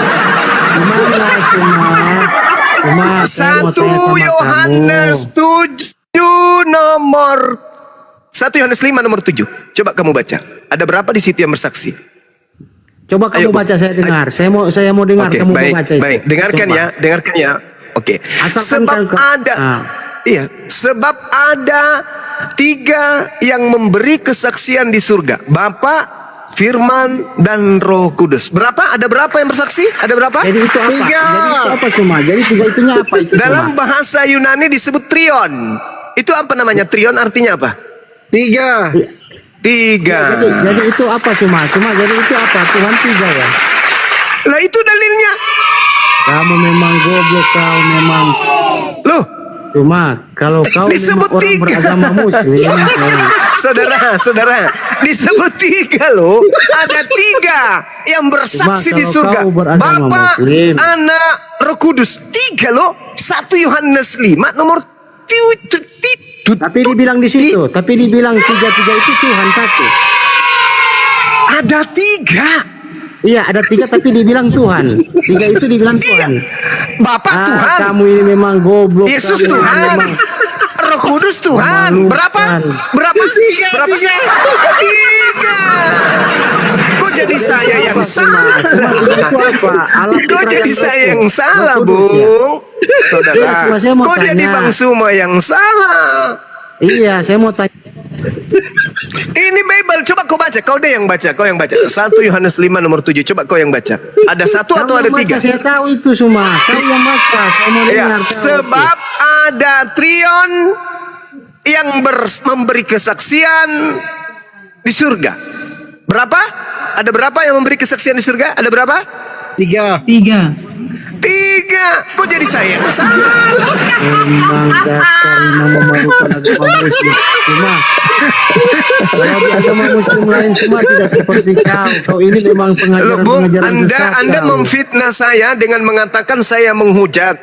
Gimana Suma? Saya mau 1 tanya sama Yohanes kamu. 7 nomor 1 Yohanes 5 nomor 7. Coba kamu baca. Ada berapa di situ yang bersaksi? Coba Ayo, kamu Bung. baca, saya dengar. Saya mau dengar Oke, kamu baik, baca itu. baik. Dengarkan Coba. ya, dengarkan ya. Oke. Asalkan Sebab kan- ada, Ah. iya, sebab ada 3 yang memberi kesaksian di surga. Bapa, Firman, dan Roh Kudus. Berapa? Ada berapa yang bersaksi? Ada berapa? Jadi itu apa? Jadi itu apa semua? Jadi 3 itunya apa itu Dalam semua? bahasa Yunani disebut trion. Itu apa namanya? Trion artinya apa? 3. 3. Jadi itu apa semua? Jadi itu apa? Tuhan 3 ya? Lah itu dalilnya. Kamu memang goblok, kau memang. Loh, Cuma kalau kau disebut memang orang 3. beragama Muslim, Saudara, disebut 3 loh. Ada 3 yang bersaksi Cuma di kalau surga. kau beragama Bapa, Muslim. Anak, Roh Kudus. 3 loh. 1 Yohanes 5 nomor tapi dibilang di situ, tapi dibilang 3 itu Tuhan 1. ada 3. Iya, ada 3 tapi dibilang Tuhan. 3 itu dibilang Tuhan. Bapak Tuhan, Kamu ini memang goblok. Yesus kamu Tuhan, memang- Roh Kudus Tuhan. Berapa? Berapa? 3. Kok jadi saya yang salah? Itu apa? Alat Kok jadi keterangan saya Roh- yang salah, Roh Kudus ya? Bung? Saudara, Iya, saya mau kok jadi tanya. Bang Suma yang salah? Iya, saya mau tanya. Ini Bible, coba kau baca. Kau deh yang baca, kau yang baca. 1 Yohanes 5 nomor 7. Coba kau yang baca. Ada 1 atau Kamu ada yang 3? baca, saya tahu itu semua. Kau yang baca, saya mau Ya, dengar. kau. sebab ada trion yang memberi kesaksian di surga. Berapa? Ada berapa yang memberi kesaksian di surga? Ada berapa? 3. 3. 3. Kok jadi saya yang salah? Memang dasar memang memalukan agama Muslim. Cuma kalau di agama Muslim lain semua tidak seperti kau. Kau ini memang Loh, Bung, pengajaran sesat. Anda kau. memfitnah saya dengan mengatakan saya menghujat.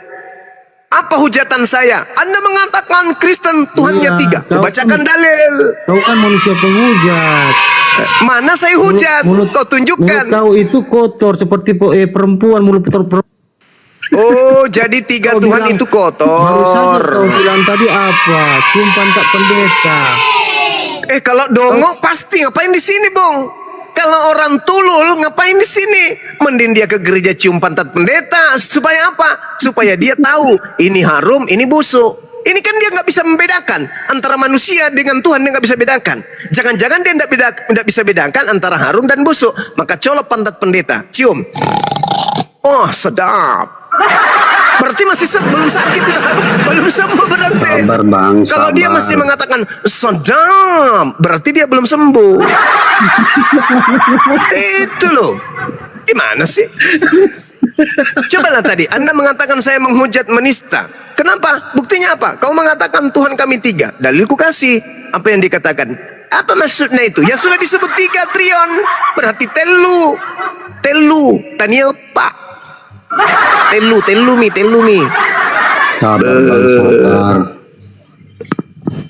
Apa hujatan saya? Anda mengatakan Kristen Tuhannya Iya, 3. kau Bacakan kan- dalil. Kau kan manusia penghujat. Mana saya hujat? Kau tunjukkan. Mulut kau itu kotor seperti perempuan mulut perempuan. Oh, jadi 3 Kau Tuhan bilang- itu Baru saja kotor. kau bilang tadi apa? Cium pantat pendeta. Kalau dongok pasti ngapain di sini, Bung? Kalau orang tulul ngapain di sini? Mending dia ke gereja cium pantat pendeta supaya apa? Supaya dia tahu ini harum, ini busuk. Ini kan dia nggak bisa membedakan antara manusia dengan Tuhan, dia nggak bisa bedakan. Jangan-jangan dia nggak bisa bedakan antara harum dan busuk. Maka colok pantat pendeta, cium. Oh, sedap. Berarti masih belum sakit ya? Belum sembuh berarti. Sabar, Bang, Kalau dia sabar. masih mengatakan sedap, berarti dia belum sembuh. Itu loh. Gimana sih? Cobalah tadi Anda mengatakan saya menghujat menista. Kenapa? Buktinya apa? Kau mengatakan Tuhan kami 3. Dalilku kasih. Apa yang dikatakan? Apa maksudnya itu? Ya sudah disebut 3 trion. Berarti telu. Taniel Pak. Telumi. Sabar, Bang, sabar.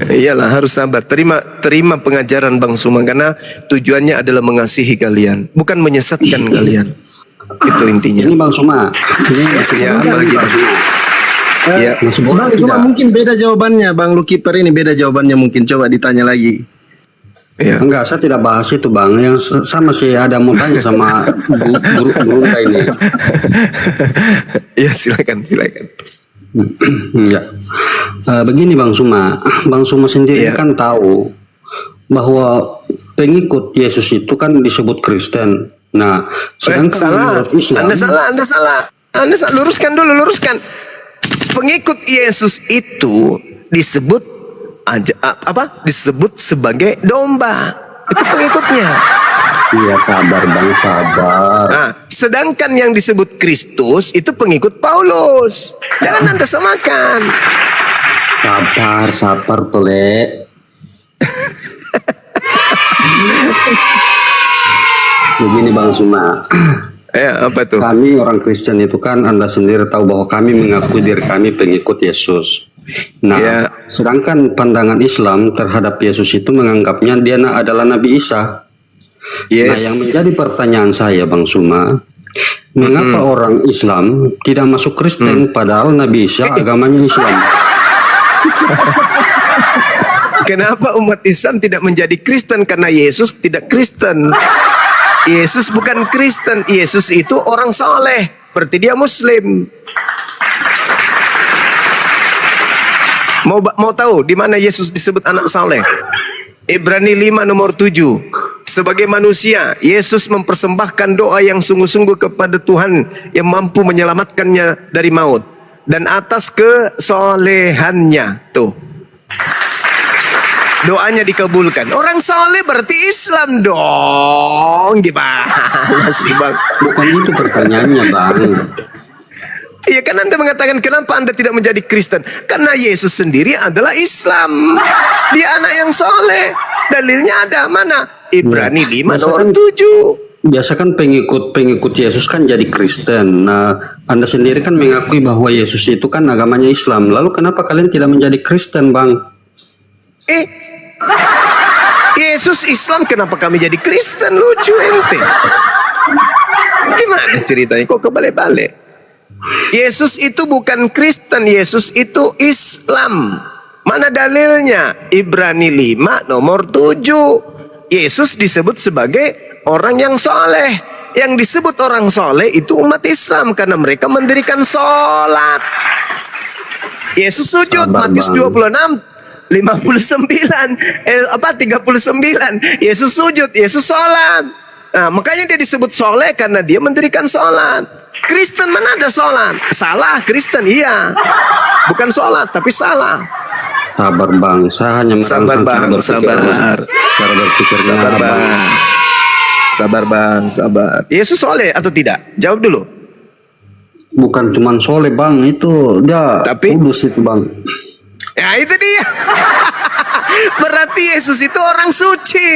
Iyalah, harus sabar. Terima pengajaran Bang Suma, karena tujuannya adalah mengasihi kalian, bukan menyesatkan kalian. Itu intinya. Ini Bang Suma. Ini Ya, apalagi Bang. Ya. masih boleh Bang, cuma tidak? mungkin beda jawabannya. Bang Lukiper ini beda jawabannya mungkin. Coba ditanya lagi. Ya. Enggak, saya tidak bahas itu, Bang. Yang sama sih ada mau tanya sama guru ini. Ya, silakan. Ya. Begini Bang Suma sendiri Ya. kan tahu bahwa pengikut Yesus itu kan disebut Kristen. Nah, sedangkan Salah. menurut Islam, Anda salah. Luruskan dulu. Pengikut Yesus itu disebut disebut sebagai domba. Itu pengikutnya. Iya, sabar Bang, sabar. Nah, sedangkan yang disebut Kristus itu pengikut Paulus. Jangan Anda samakan. Sabar tole. Begini Bang Suma, Ya, apa tuh? kami orang Kristen itu kan Anda sendiri tahu bahwa kami mengaku diri kami pengikut Yesus. Nah, Ya. sedangkan pandangan Islam terhadap Yesus itu menganggapnya dia adalah Nabi Isa. Nah, yang menjadi pertanyaan saya Bang Suma, mengapa orang Islam tidak masuk Kristen padahal Nabi Isa agamanya Islam? Kenapa umat Islam tidak menjadi Kristen? Karena Yesus tidak Kristen. Yesus bukan Kristen. Yesus itu orang soleh. Berarti dia Muslim. Mau tahu di mana Yesus disebut anak soleh? Ibrani 5 nomor 7. Sebagai manusia, Yesus mempersembahkan doa yang sungguh-sungguh kepada Tuhan yang mampu menyelamatkannya dari maut. Dan atas kesolehannya, tuh, doanya dikabulkan. Orang soleh berarti Islam dong. Gimana sih Bang? Bukan itu pertanyaannya, Bang. Iya kan Anda mengatakan kenapa Anda tidak menjadi Kristen? Karena Yesus sendiri adalah Islam. Dia anak yang soleh. Dalilnya ada mana? Ibrani 5 nomor 7. Biasa kan pengikut Yesus kan jadi Kristen. Nah, Anda sendiri kan mengakui bahwa Yesus itu kan agamanya Islam. Lalu kenapa kalian tidak menjadi Kristen, Bang? Yesus Islam, kenapa kami jadi Kristen? Lucu ente. Gimana ceritanya? Kok kebalik-balik? Yesus itu bukan Kristen, Yesus itu Islam. Mana dalilnya? Ibrani 5 nomor 7. Yesus disebut sebagai orang yang soleh. Yang disebut orang soleh itu umat Islam karena mereka mendirikan sholat. Yesus sujud, Matius 26 59 39. Yesus sujud, Yesus sholat. Nah, makanya dia disebut soleh karena dia mendirikan sholat. Kristen mana ada sholat? Salah, Kristen iya. Bukan sholat tapi salah. Sabar, Bang. Saya hanya merangsang cara berpikirnya. Sabar, Bang. Sabar, Bang. Sabar. Yesus soleh atau tidak? Jawab dulu. Bukan cuman soleh, Bang. Itu dia kudus itu, Bang. Ya itu dia. Berarti Yesus itu orang suci.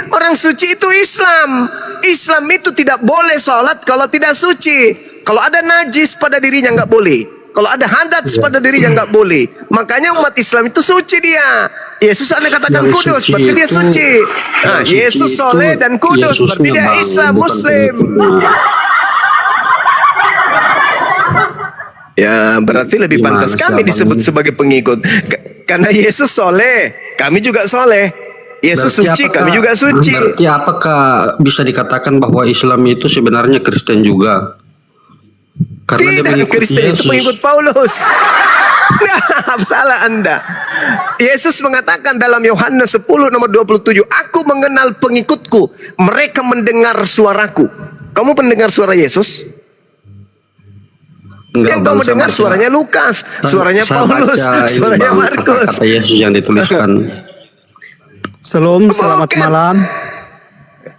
Orang suci itu Islam. Islam itu tidak boleh sholat kalau tidak suci. Kalau ada najis pada dirinya nggak boleh. Kalau ada hadas pada dirinya nggak boleh. Makanya umat Islam itu suci dia. Yesus ada katakan Yang kudus, suci berarti dia itu- suci. Nah, yang suci Yesus itu soleh dan kudus, Yesusnya, berarti dia Bang, Islam, bukan Muslim. pengikutnya. Ya, berarti lebih Gimana pantas sih, kami Abang disebut ini? sebagai pengikut. Karena Yesus soleh, kami juga soleh. Yesus Berarti suci, apakah- kami juga suci. Berarti apakah bisa dikatakan bahwa Islam itu sebenarnya Kristen juga? Karena dia Tidak, mengikuti Kristen itu Yesus. pengikut Paulus. Nah, salah Anda. Yesus mengatakan dalam Yohanes 10 nomor 27, aku mengenal pengikutku, mereka mendengar suaraku. Kamu pendengar suara Yesus? Enggak, Yang Bang, kamu saya dengar baca- suaranya Lukas, suaranya saya Paulus, baca ini, suaranya Bang, Markus. kata-kata Yesus yang dituliskan. Salam, selamat Bukan. malam.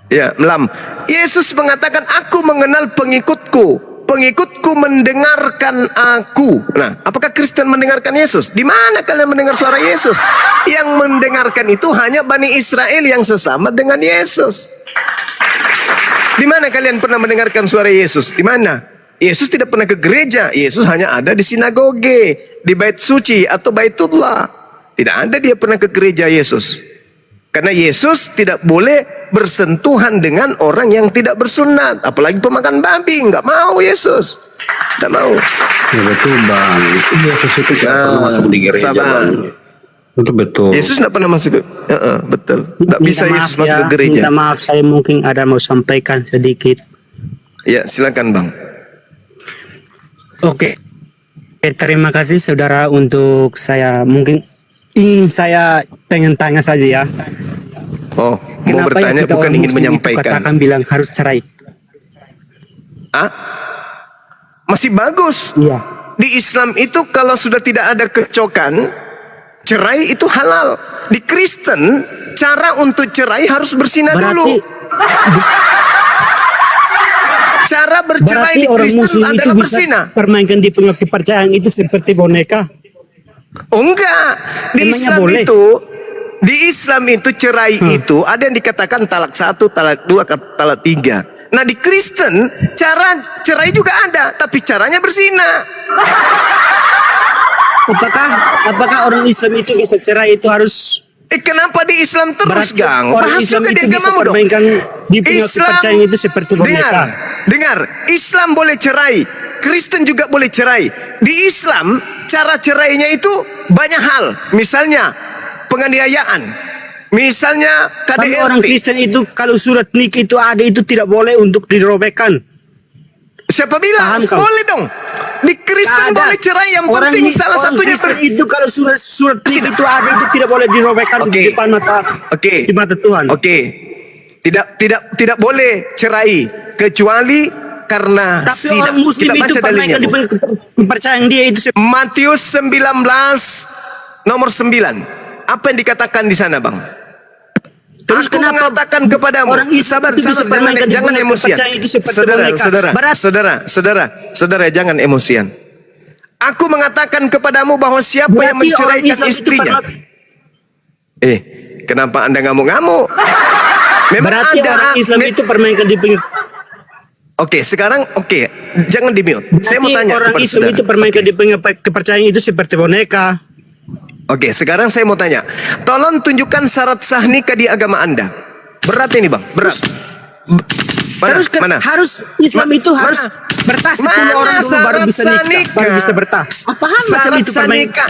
Ya, melam. Yesus mengatakan aku mengenal pengikutku. Pengikutku mendengarkan aku. Nah, apakah Kristen mendengarkan Yesus? Di mana kalian mendengar suara Yesus? Yang mendengarkan itu hanya Bani Israel yang sesama dengan Yesus. Di mana kalian pernah mendengarkan suara Yesus? Di mana? Yesus tidak pernah ke gereja. Yesus hanya ada di sinagoge, di bait suci atau baitullah. Tidak ada dia pernah ke gereja Yesus. Karena Yesus tidak boleh bersentuhan dengan orang yang tidak bersunat, apalagi pemakan babi. Nggak mau Yesus, nggak mau. Ya betul, Bang. Itu Yesus itu tidak pernah masuk di gereja, sabar. Bang. Itu betul. Yesus nggak pernah masuk ke, betul. Nggak bisa Minta Yesus maaf masuk ya, ke gereja. Minta maaf, saya mungkin ada mau sampaikan sedikit. Ya, silakan Bang. Oke. Terima kasih saudara untuk saya mungkin saya pengen tanya saja ya. Oh, mau Kenapa ya bertanya kita bukan orang ingin Muslim itu menyampaikan. katakan bilang harus cerai? Ah? Masih bagus. Iya. Di Islam itu kalau sudah tidak ada kecokan, cerai itu halal. Di Kristen, cara untuk cerai harus bersinah dulu. Cara bercerai Berarti di orang Kristen Muslim itu adalah bisa bersinah. permainkan di punya kepercayaan itu seperti boneka. Oh enggak. Di Emangnya Islam boleh? itu, di Islam itu cerai itu ada yang dikatakan talak 1, talak 2, talak 3. Nah di Kristen cara cerai juga ada, tapi caranya berzina. Apakah orang Islam itu bisa cerai itu harus Kenapa di Islam terus berarti Gang? orang Masuk Islam ke itu di bisa agamamu dong. permainkan di punya kepercayaan itu seperti boneka? Dengar, Islam boleh cerai, Kristen juga boleh cerai. Di Islam cara cerainya itu banyak hal. Misalnya penganiayaan. Misalnya Kami orang KDRT. Kristen itu kalau surat nikah itu ada itu tidak boleh untuk dirobekkan. Siapa bilang? Paham kau? Boleh dong. Di Kristen Ada. boleh cerai, yang Orang penting ini- salah orang satunya Kristen itu kalau surat nikah itu ada itu tidak boleh dirobekkan Oke. di depan mata Oke. di mata Tuhan. Oke. Tidak boleh cerai kecuali karena Tapi zina. orang Muslim Kita itu baca dalilnya. permainan Bu. kepercayaan dia itu Matius 19 nomor 9. Apa yang dikatakan di sana, Bang? Terus Aku kenapa mengatakan kepadamu, orang Islam sabar, itu bisa jangan, permainkan jangan di emosian. kepercayaan itu seperti boneka? Saudara, jangan emosian. Aku mengatakan kepadamu bahwa siapa yang Berarti orang menceraikan Islam itu istrinya. Kenapa Anda ngamuk-ngamuk? Memang Berarti ada. orang Islam itu permainkan di Oke, sekarang jangan di-mute. Saya mau tanya orang kepada Islam saudara. itu permainkan di kepercayaan itu seperti boneka. Oke, sekarang saya mau tanya. Tolong tunjukkan syarat sah nikah di agama Anda. Berat ini, Bang. Berat. Terus harus Islam itu harus bertah 10 orang dulu baru bisa nikah, baru bisa bertah. Paham macam itu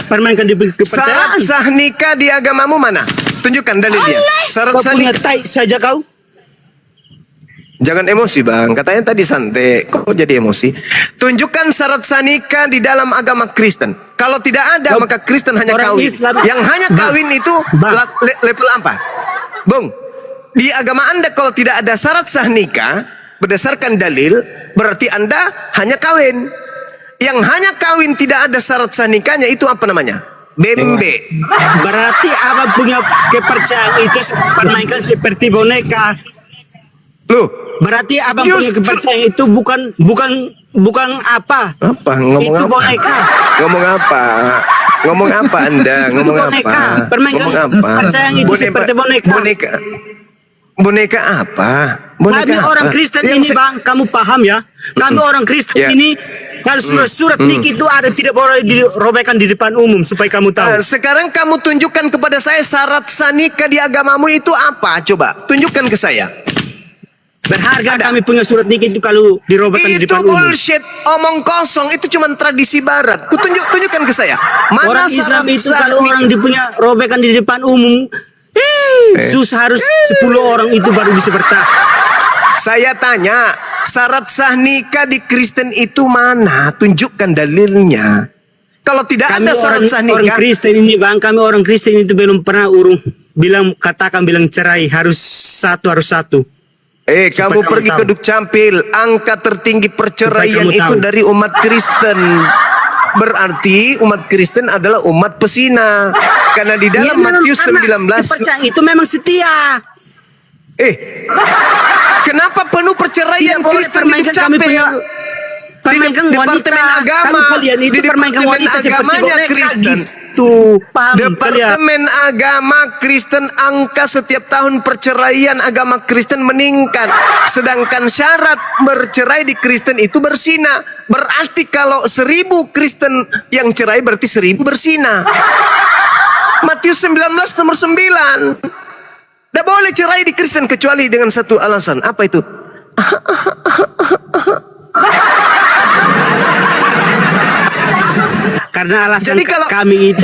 permainkan di kepercayaan. Syarat sah nikah di agamamu mana? Tunjukkan dalilnya. Syarat Kau sah punya nikah. tai saja kau. Jangan emosi, Bang. Katanya tadi santai. Kok jadi emosi? Tunjukkan syarat sah nikah di dalam agama Kristen. Kalau tidak ada, maka Kristen hanya orang kawin. Islam- Yang hanya kawin itu level apa? Bung, di agama Anda kalau tidak ada syarat sah nikah berdasarkan dalil, berarti Anda hanya kawin. Yang hanya kawin tidak ada syarat sah nikahnya itu apa namanya? Bembe. Berarti abang punya kepercayaan itu permainkan seperti boneka. Loh, Berarti abang punya kepercayaan itu bukan apa? apa? Ngomong Itu apa? boneka. Ngomong apa? Ngomong apa Anda? Ngomong Itu boneka. apa? Permainkan Ngomong apa? percayaan itu seperti boneka. Boneka apa? Boneka Kami apa? orang Kristen Yang ini se- bang, kamu paham ya? Kami orang Kristen Ya. ini kalau surat nikah itu ada tidak boleh dirobekkan di depan umum supaya kamu tahu. Sekarang kamu tunjukkan kepada saya syarat sah nikah di agamamu itu apa? Coba tunjukkan ke saya. Berharga kami punya surat nikah itu kalau dirobekkan di Itu depan umum. bullshit, omong kosong. Itu cuma tradisi Barat. Tunjukkan ke saya. Mana Orang Islam syarat itu sah kalau nikah? orang dipunya robekan di depan umum, susah harus 10 orang itu baru bisa bertah. Saya tanya, syarat sah nikah di Kristen itu mana? Tunjukkan dalilnya. Kalau tidak Kami ada syarat sah orang nikah, Kristen ini bang, kami orang Kristen itu belum pernah bilang cerai harus satu. kamu kamu pergi tahu. ke Dukcapil, angka tertinggi perceraian Supaya kamu itu tahu. dari umat Kristen. Berarti umat Kristen adalah umat pesina. Karena di dalam Matius 19, Kepercayaan itu memang setia. kenapa penuh perceraian Tidak boleh Kristen di permainkan kami Dukcapil? punya permainkan Di wanita. Departemen Agama, Kami kalian itu di permainkan Departemen wanita seperti Agamanya boneka Kristen. gitu. Paham kalian? Departemen Agama Kristen angka setiap tahun perceraian agama Kristen meningkat. Sedangkan syarat bercerai di Kristen itu bersina. Berarti kalau 1000 Kristen yang cerai berarti 1000 bersina. Matius 19 nomor 9. Tidak boleh cerai di Kristen kecuali dengan satu alasan. Apa itu? Karena alasan Jadi kalau kami itu,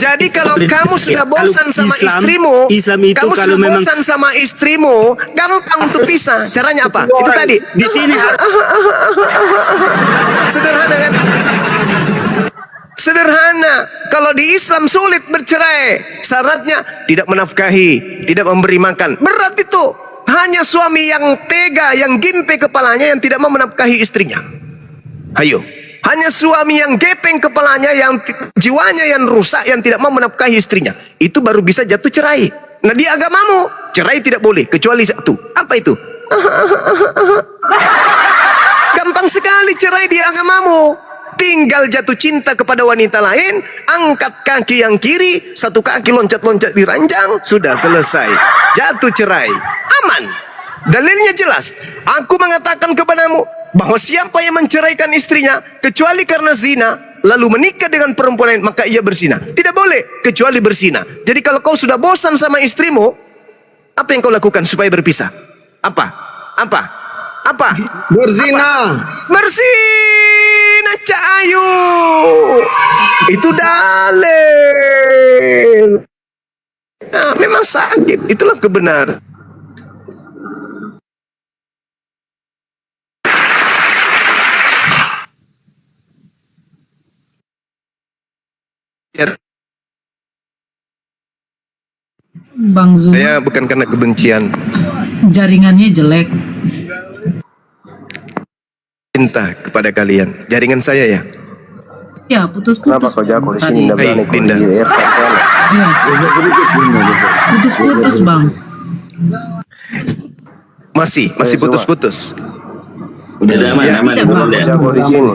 kamu sudah kalau bosan sama istrimu, Islam itu kamu kalau sudah memang bosan sama istrimu, gampang untuk pisah. Caranya apa? Itu orang tadi. di sini Sederhana kan? Sederhana. Kalau di Islam sulit bercerai. Syaratnya tidak menafkahi, tidak memberi makan. Berat itu. Hanya suami yang tega, yang gimpe kepalanya, yang tidak mau menafkahi istrinya. Ayo. Hanya suami yang gepeng kepalanya, yang jiwanya yang rusak, yang tidak mau menafkahi istrinya. Itu baru bisa jatuh cerai. Nah di agamamu, cerai tidak boleh, kecuali satu. Apa itu? Gampang sekali cerai di agamamu. Tinggal jatuh cinta kepada wanita lain, angkat kaki yang kiri, satu kaki loncat-loncat di ranjang, sudah selesai. Jatuh cerai. Aman. Dalilnya jelas. Aku mengatakan kepadamu bahwa siapa yang menceraikan istrinya kecuali karena zina, lalu menikah dengan perempuan lain, maka ia berzina. Tidak boleh kecuali berzina. Jadi kalau kau sudah bosan sama istrimu, apa yang kau lakukan supaya berpisah? Apa? Berzina. Berzina, Cak Ayu. Itu dalil. Nah, memang sakit. Itulah kebenaran. Bang Zuma, Saya bukan karena kebencian, jaringannya jelek. cinta kepada kalian. Jaringan saya ya. Ya, putus-putus. kau jago di tadi. sini nggak berani kau pindah. di RK? Iya. Putus-putus, Bang. Masih putus-putus. Udah aman, Ya. aman. Tidak, Bang. Udah. Jago di sini.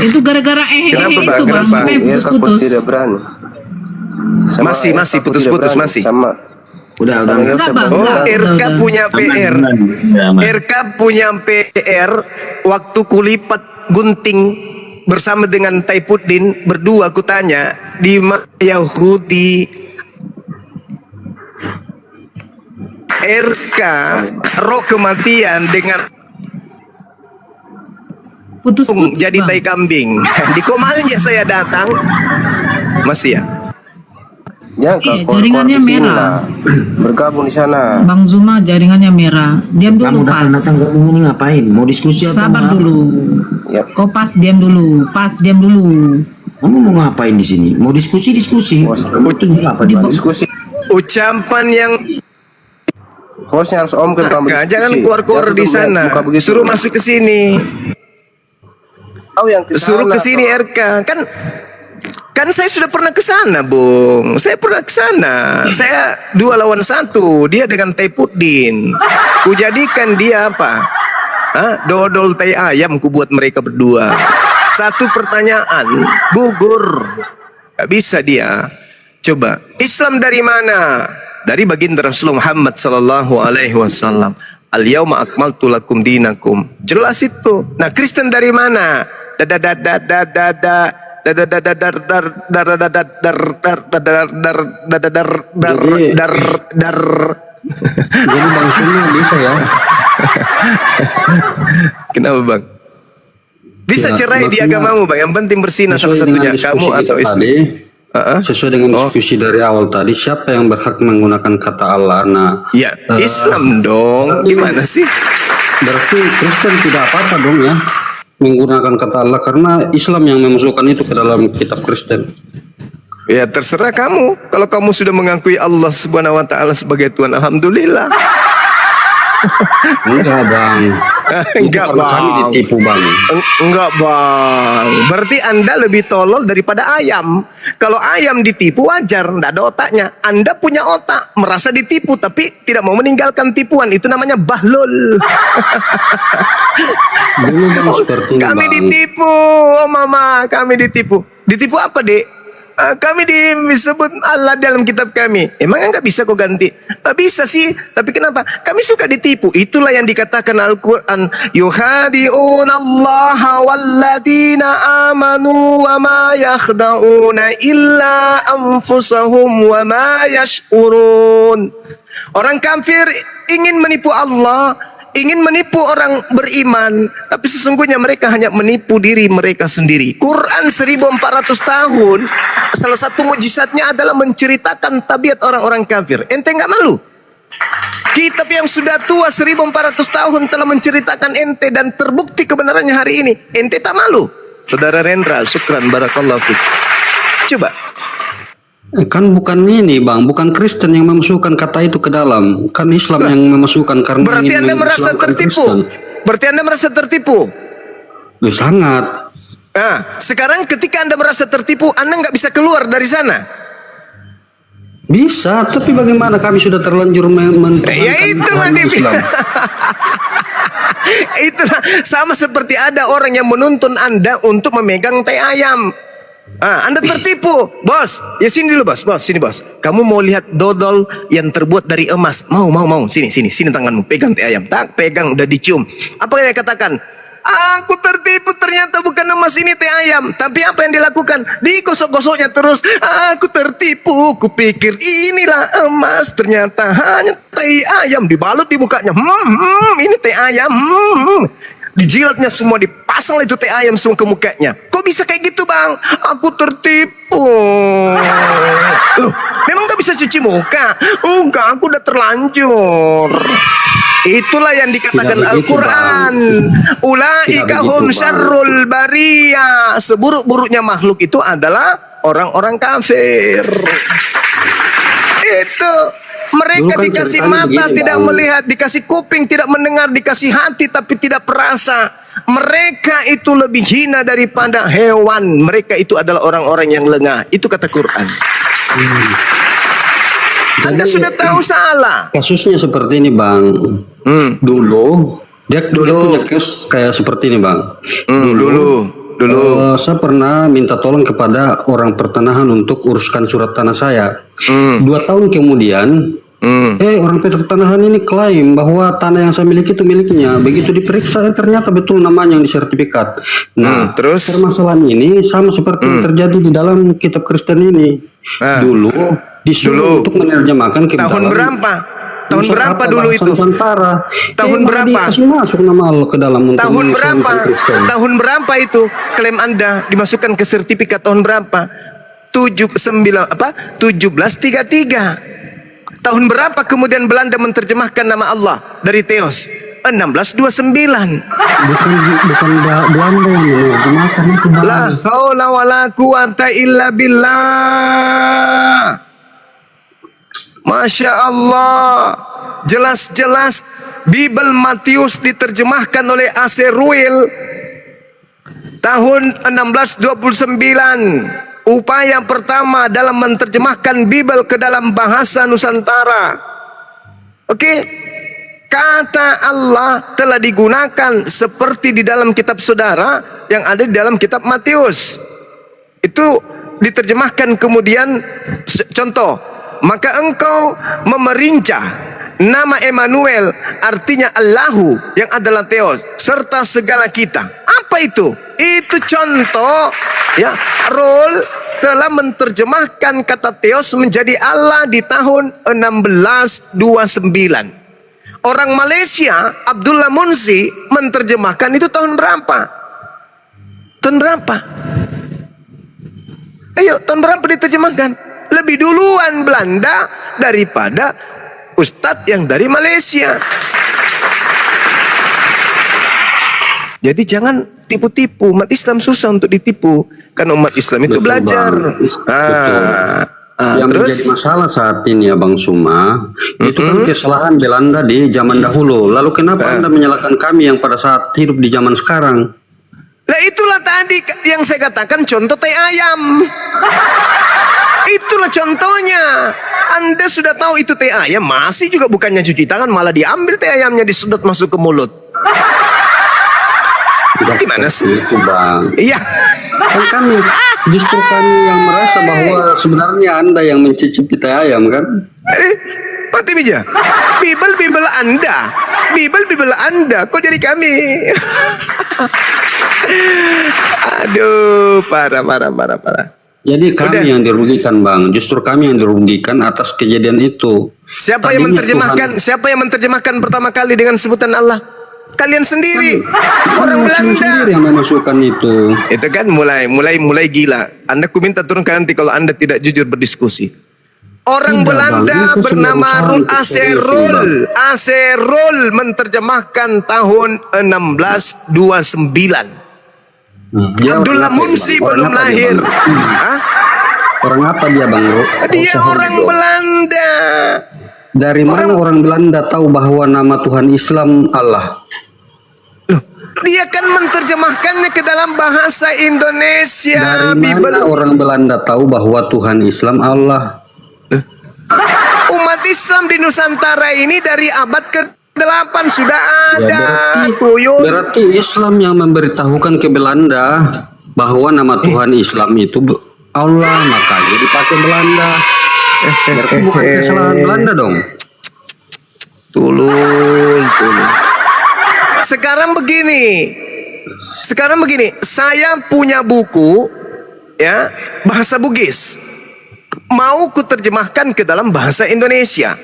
Itu gara-gara Kenapa, Bang? itu, Bang. Kenapa? Makanya RK kau putus-putus. tidak berani. Masih RK kau putus-putus, tidak berani. masih. Sama. Udah. Enggak, Bang. Oh, Enggak, RK udah. punya PR. Udah aman. RK punya PR waktu kulipat gunting bersama dengan Taipuddin berdua, kutanya di mana Yahudi. RK roh kematian dengan Putus-putus, jadi Bang. tai kambing. Di Komalnya saya datang. Masih ya? Jangan Iya, kau jaringannya keluar di sini merah. lah. Bergabung di sana. Bang Zuma jaringannya merah. Diam dulu, Kamu pas. datang gabung ini ngapain? Mau diskusi apa? Sabar dulu. Yap. Kau pas, diam dulu. Pas, diam dulu. Kamu mau ngapain di sini? Mau diskusi? Kamu itu apa di sini? Diskusi. Ucapan yang Hostnya harus om kan kamu Kak, diskusi. jangan keluar-keluar Jangan di duduk sana. buka begitu. Suruh masuk ke sini. Kau yang ke Suruh sana, ke sini kau. RK. Kan saya sudah pernah ke sana, Bung. Saya pernah ke sana. Saya 2 lawan 1, dia dengan Taipuddin. Kujadikan dia apa? Dodol tai ayam ku buat mereka berdua. Satu pertanyaan, gugur. Gak bisa dia. Coba, Islam dari mana? Dari baginda Rasulullah Muhammad sallallahu alaihi wasallam. Al-yauma akmaltu lakum dinakum. Jelas itu. Nah, Kristen dari mana? Jadi Bang Sumi bisa ya. Kenapa, Bang? Bisa Ya, cerai di maksudnya agamamu, Bang. Yang penting bersihnya salah Sesuai dengan satunya diskusi kamu kita atau istri. tadi, sesuai dengan diskusi dari awal tadi, siapa yang berhak menggunakan kata Allah? Nah, Ya, Islam dong. Gimana sih? berarti Kristen tidak apa-apa dong ya menggunakan kata Allah, karena Islam yang memasukkan itu ke dalam kitab Kristen. Ya, terserah kamu. Kalau kamu sudah mengakui Allah Subhanahu wa taala sebagai Tuhan, alhamdulillah. Enggak Bang. Enggak, Itu karena kami Bang. ditipu Bang. Enggak, Bang. Berarti Anda lebih tolol daripada ayam. Kalau ayam ditipu wajar, enggak ada otaknya. Anda punya otak, merasa ditipu tapi tidak mau meninggalkan tipuan. Itu namanya bahlul. Dulu Bang seperti ini Kami Bang. ditipu, oh mama, kami ditipu. Ditipu apa, Dek? Kami disebut Allah dalam kitab kami. Emang enggak bisa kok ganti? Bisa sih, tapi kenapa? Kami suka ditipu. Itulah yang dikatakan Al-Quran. Yuhadi'una Allah walladina amanu wa ma yakhda'una illa anfusahum wa ma yash'urun. Orang kafir ingin menipu Allah, ingin menipu orang beriman, tapi sesungguhnya mereka hanya menipu diri mereka sendiri. Quran 1400 tahun, salah satu mujizatnya adalah menceritakan tabiat orang-orang kafir. Ente nggak malu? Kitab yang sudah tua 1400 tahun telah menceritakan ente dan terbukti kebenarannya hari ini. Ente tak malu? Saudara Rendra, syukran, barakallahu fiik. Coba. Kan bukan ini Bang, bukan Kristen yang memasukkan kata itu ke dalam, kan Islam yang memasukkan karena Berarti ingin Anda merasa mengislamkan tertipu? Kristen. Berarti Anda merasa tertipu? Sangat. Nah, sekarang ketika Anda merasa tertipu, Anda nggak bisa keluar dari sana. Bisa, tapi bagaimana kami sudah terlanjur Ya itulah Tuhan dia. Islam. Itulah sama seperti ada orang yang menuntun Anda untuk memegang tai ayam. Anda tertipu, bos. Ya sini dulu, bos. Bos, sini, bos. Kamu mau lihat dodol yang terbuat dari emas? Mau. Sini tanganmu. Pegang tai ayam. Tak, pegang, udah dicium. Apa yang dia katakan? Aku tertipu, ternyata bukan emas, ini teh ayam. Tapi apa yang dilakukan? Digosok-gosoknya terus. Aku tertipu, kupikir inilah emas, ternyata hanya teh ayam. Dibalut di mukanya. Ini teh ayam. Dijilatnya semua, dipasang itu teh ayam semua ke mukanya. Kok bisa kayak gitu, Bang? Aku tertipu. Loh, memang gak bisa bisa cuci muka. Enggak, aku udah terlanjur. Itulah yang dikatakan Tidak begitu, Al-Quran. Ulaika Tidak hum begitu, Bang. syarrul bariyah. Seburuk-buruknya makhluk itu adalah orang-orang kafir. Itu. Mereka Dulu kan dikasih ceritanya mata begini, tidak Bang. melihat, dikasih kuping tidak mendengar, dikasih hati tapi tidak perasa. Mereka itu lebih hina daripada hewan. Mereka itu adalah orang-orang yang lengah. Itu kata Quran. Anda sudah tahu salah. Kasusnya seperti ini, Bang. Dulu dia punya kes kayak seperti ini, Bang. Dulu. Saya pernah minta tolong kepada orang pertanahan untuk uruskan surat tanah saya. 2 tahun kemudian, orang pertanahan ini klaim bahwa tanah yang saya miliki itu miliknya. Begitu diperiksa, ternyata betul namanya yang di sertifikat. Nah, terus? permasalahan ini sama seperti yang terjadi di dalam kitab Kristen ini. Dulu disuruh untuk menerjemahkan ke Tahun dalam berapa? Tahun Nusantara, berapa dulu bahasa itu? Nusantara. Tahun malah berapa? Dikasih masuk nama Allah ke dalam untuk Tahun mengislamkan berapa? Kristen. Tahun berapa itu klaim Anda dimasukkan ke sertifikat tahun berapa? 1733. Tahun berapa kemudian Belanda menerjemahkan nama Allah dari Theos? 1629. Bukan Belanda yang menerjemahkan itu, Bang. La haula wala quwata illa billah. Masya Allah. Jelas-jelas Bible Matius diterjemahkan oleh A.C. Ruil tahun 1629. Upaya pertama dalam menerjemahkan Bible ke dalam bahasa Nusantara. Oke? Kata Allah telah digunakan seperti di dalam kitab saudara yang ada di dalam kitab Matius. Itu diterjemahkan kemudian, contoh, maka engkau memerincah nama Emmanuel, artinya Allahu yang adalah Theos, serta segala kita. Apa itu? Itu contoh, ya. Roll telah menerjemahkan kata Theos menjadi Allah di tahun 1629. Orang Malaysia, Abdullah Munsi, menerjemahkan itu tahun berapa? Tahun berapa? Ayo, tahun berapa diterjemahkan? Lebih duluan Belanda daripada Ustadz yang dari Malaysia. Jadi jangan tipu-tipu. Umat Islam susah untuk ditipu. Karena umat Islam itu Betul, belajar. Bang. Yang Terus? menjadi masalah saat ini ya Bang Suma, itu kan kesalahan Belanda di zaman dahulu. Lalu kenapa Anda menyalahkan kami yang pada saat hidup di zaman sekarang? Nah itulah tadi yang saya katakan contoh teh ayam. Itulah contohnya. Anda sudah tahu itu teh ayam, masih juga bukannya cuci tangan, malah diambil teh ayamnya, disedot masuk ke mulut. Gimana sih? Itu Bang. Iya. Kan justru kami yang merasa bahwa sebenarnya Anda yang mencicipi teh ayam kan? Pak Timija, Bible Anda, Bible Anda, kok jadi kami? Aduh, parah. Jadi kami yang dirugikan Bang, justru kami yang dirugikan atas kejadian itu. Siapa yang menerjemahkan pertama kali dengan sebutan Allah? Kalian sendiri, orang Muslim Belanda. sendiri yang memasukkan itu. Itu kan mulai gila. Anda ku minta turunkan nanti kalau Anda tidak jujur berdiskusi. Orang Tidak, Belanda Bang. Itu bernama sebenarnya Rul usaha Aserul. Aserul menerjemahkan tahun 1629. Dia Abdullah orang apa, Munsi Bang? belum Orang apa dia, lahir. Bang? Hah? Orang apa dia Bang? Dia orang Belanda. Dari mana orang Belanda tahu bahwa nama Tuhan Islam Allah? Loh, dia kan menerjemahkannya ke dalam bahasa Indonesia. Dari mana orang Belanda tahu bahwa Tuhan Islam Allah? Umat Islam di Nusantara ini dari abad ke-8 sudah ada. Berarti Islam yang memberitahukan ke Belanda bahwa nama Tuhan Islam itu Allah, makanya dipakai Belanda. Berarti bukan kesalahan Belanda dong. Tulul. Sekarang begini, saya punya buku ya bahasa Bugis, mau kuterjemahkan ke dalam bahasa Indonesia.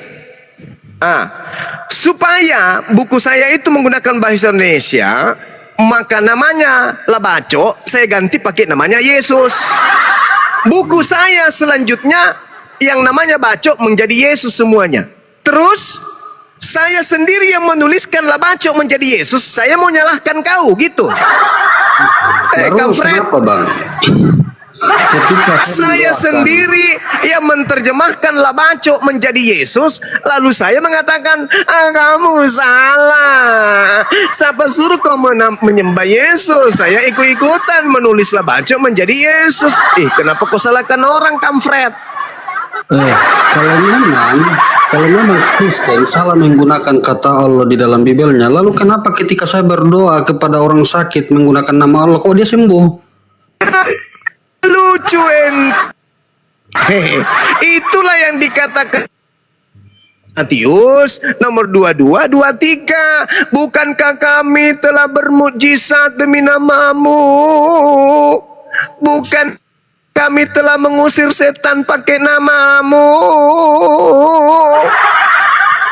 Supaya buku saya itu menggunakan bahasa Indonesia, maka namanya Labaco saya ganti pakai namanya Yesus. Buku saya selanjutnya yang namanya bacok menjadi Yesus semuanya. Terus saya sendiri yang menuliskanlah bacok menjadi Yesus. Saya mau nyalahkan kau gitu. Baru Kampret. kenapa bang? Ketika Saya sendiri yang menerjemahkanlah bacok menjadi Yesus, lalu saya mengatakan, kamu salah. Siapa suruh kau menyembah Yesus? Saya ikut-ikutan menulislah bacok menjadi Yesus. Kenapa kau salahkan orang, kampret? Kalau memang Kristen salah menggunakan kata Allah di dalam Bibelnya, lalu kenapa ketika saya berdoa kepada orang sakit menggunakan nama Allah, kok dia sembuh? Lucu itulah yang dikatakan Matius nomor 22-23. Bukankah kami telah bermukjizat demi namamu? Bukan kami telah mengusir setan pakai namamu?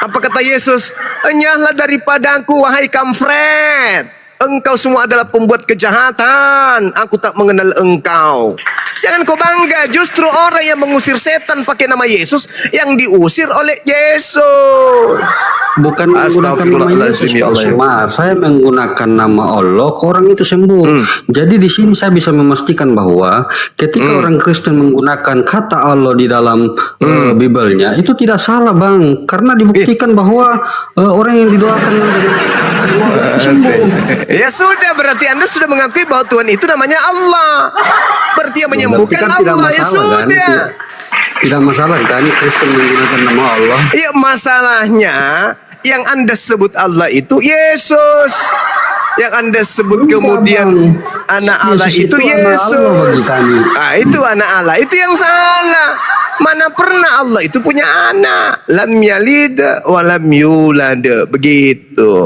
Apa kata Yesus? Enyahlah daripadaku, wahai kampret. Engkau semua adalah pembuat kejahatan. Aku tak mengenal engkau. Jangan kau bangga. Justru orang yang mengusir setan pakai nama Yesus, yang diusir oleh Yesus. Bukan menggunakan nama Yesus, saya menggunakan nama Allah, orang itu sembuh. Jadi di sini saya bisa memastikan bahwa ketika orang Kristen menggunakan kata Allah di dalam Bibelnya, itu tidak salah bang, karena dibuktikan bahwa orang yang didoakan sembuh. Ya sudah, berarti Anda sudah mengakui bahwa Tuhan itu namanya Allah. Berarti yang menyembuhkan Berarti kan Allah. Ya sudah. Kan? Tidak masalah kan Kristen menggunakan nama Allah. Iya, masalahnya yang Anda sebut Allah itu Yesus. Yang Anda sebut kemudian anak Allah itu Yesus. Itu anak Allah. Itu yang salah. Mana pernah Allah itu punya anak. Lam yalid wa lam yulad. Begitu.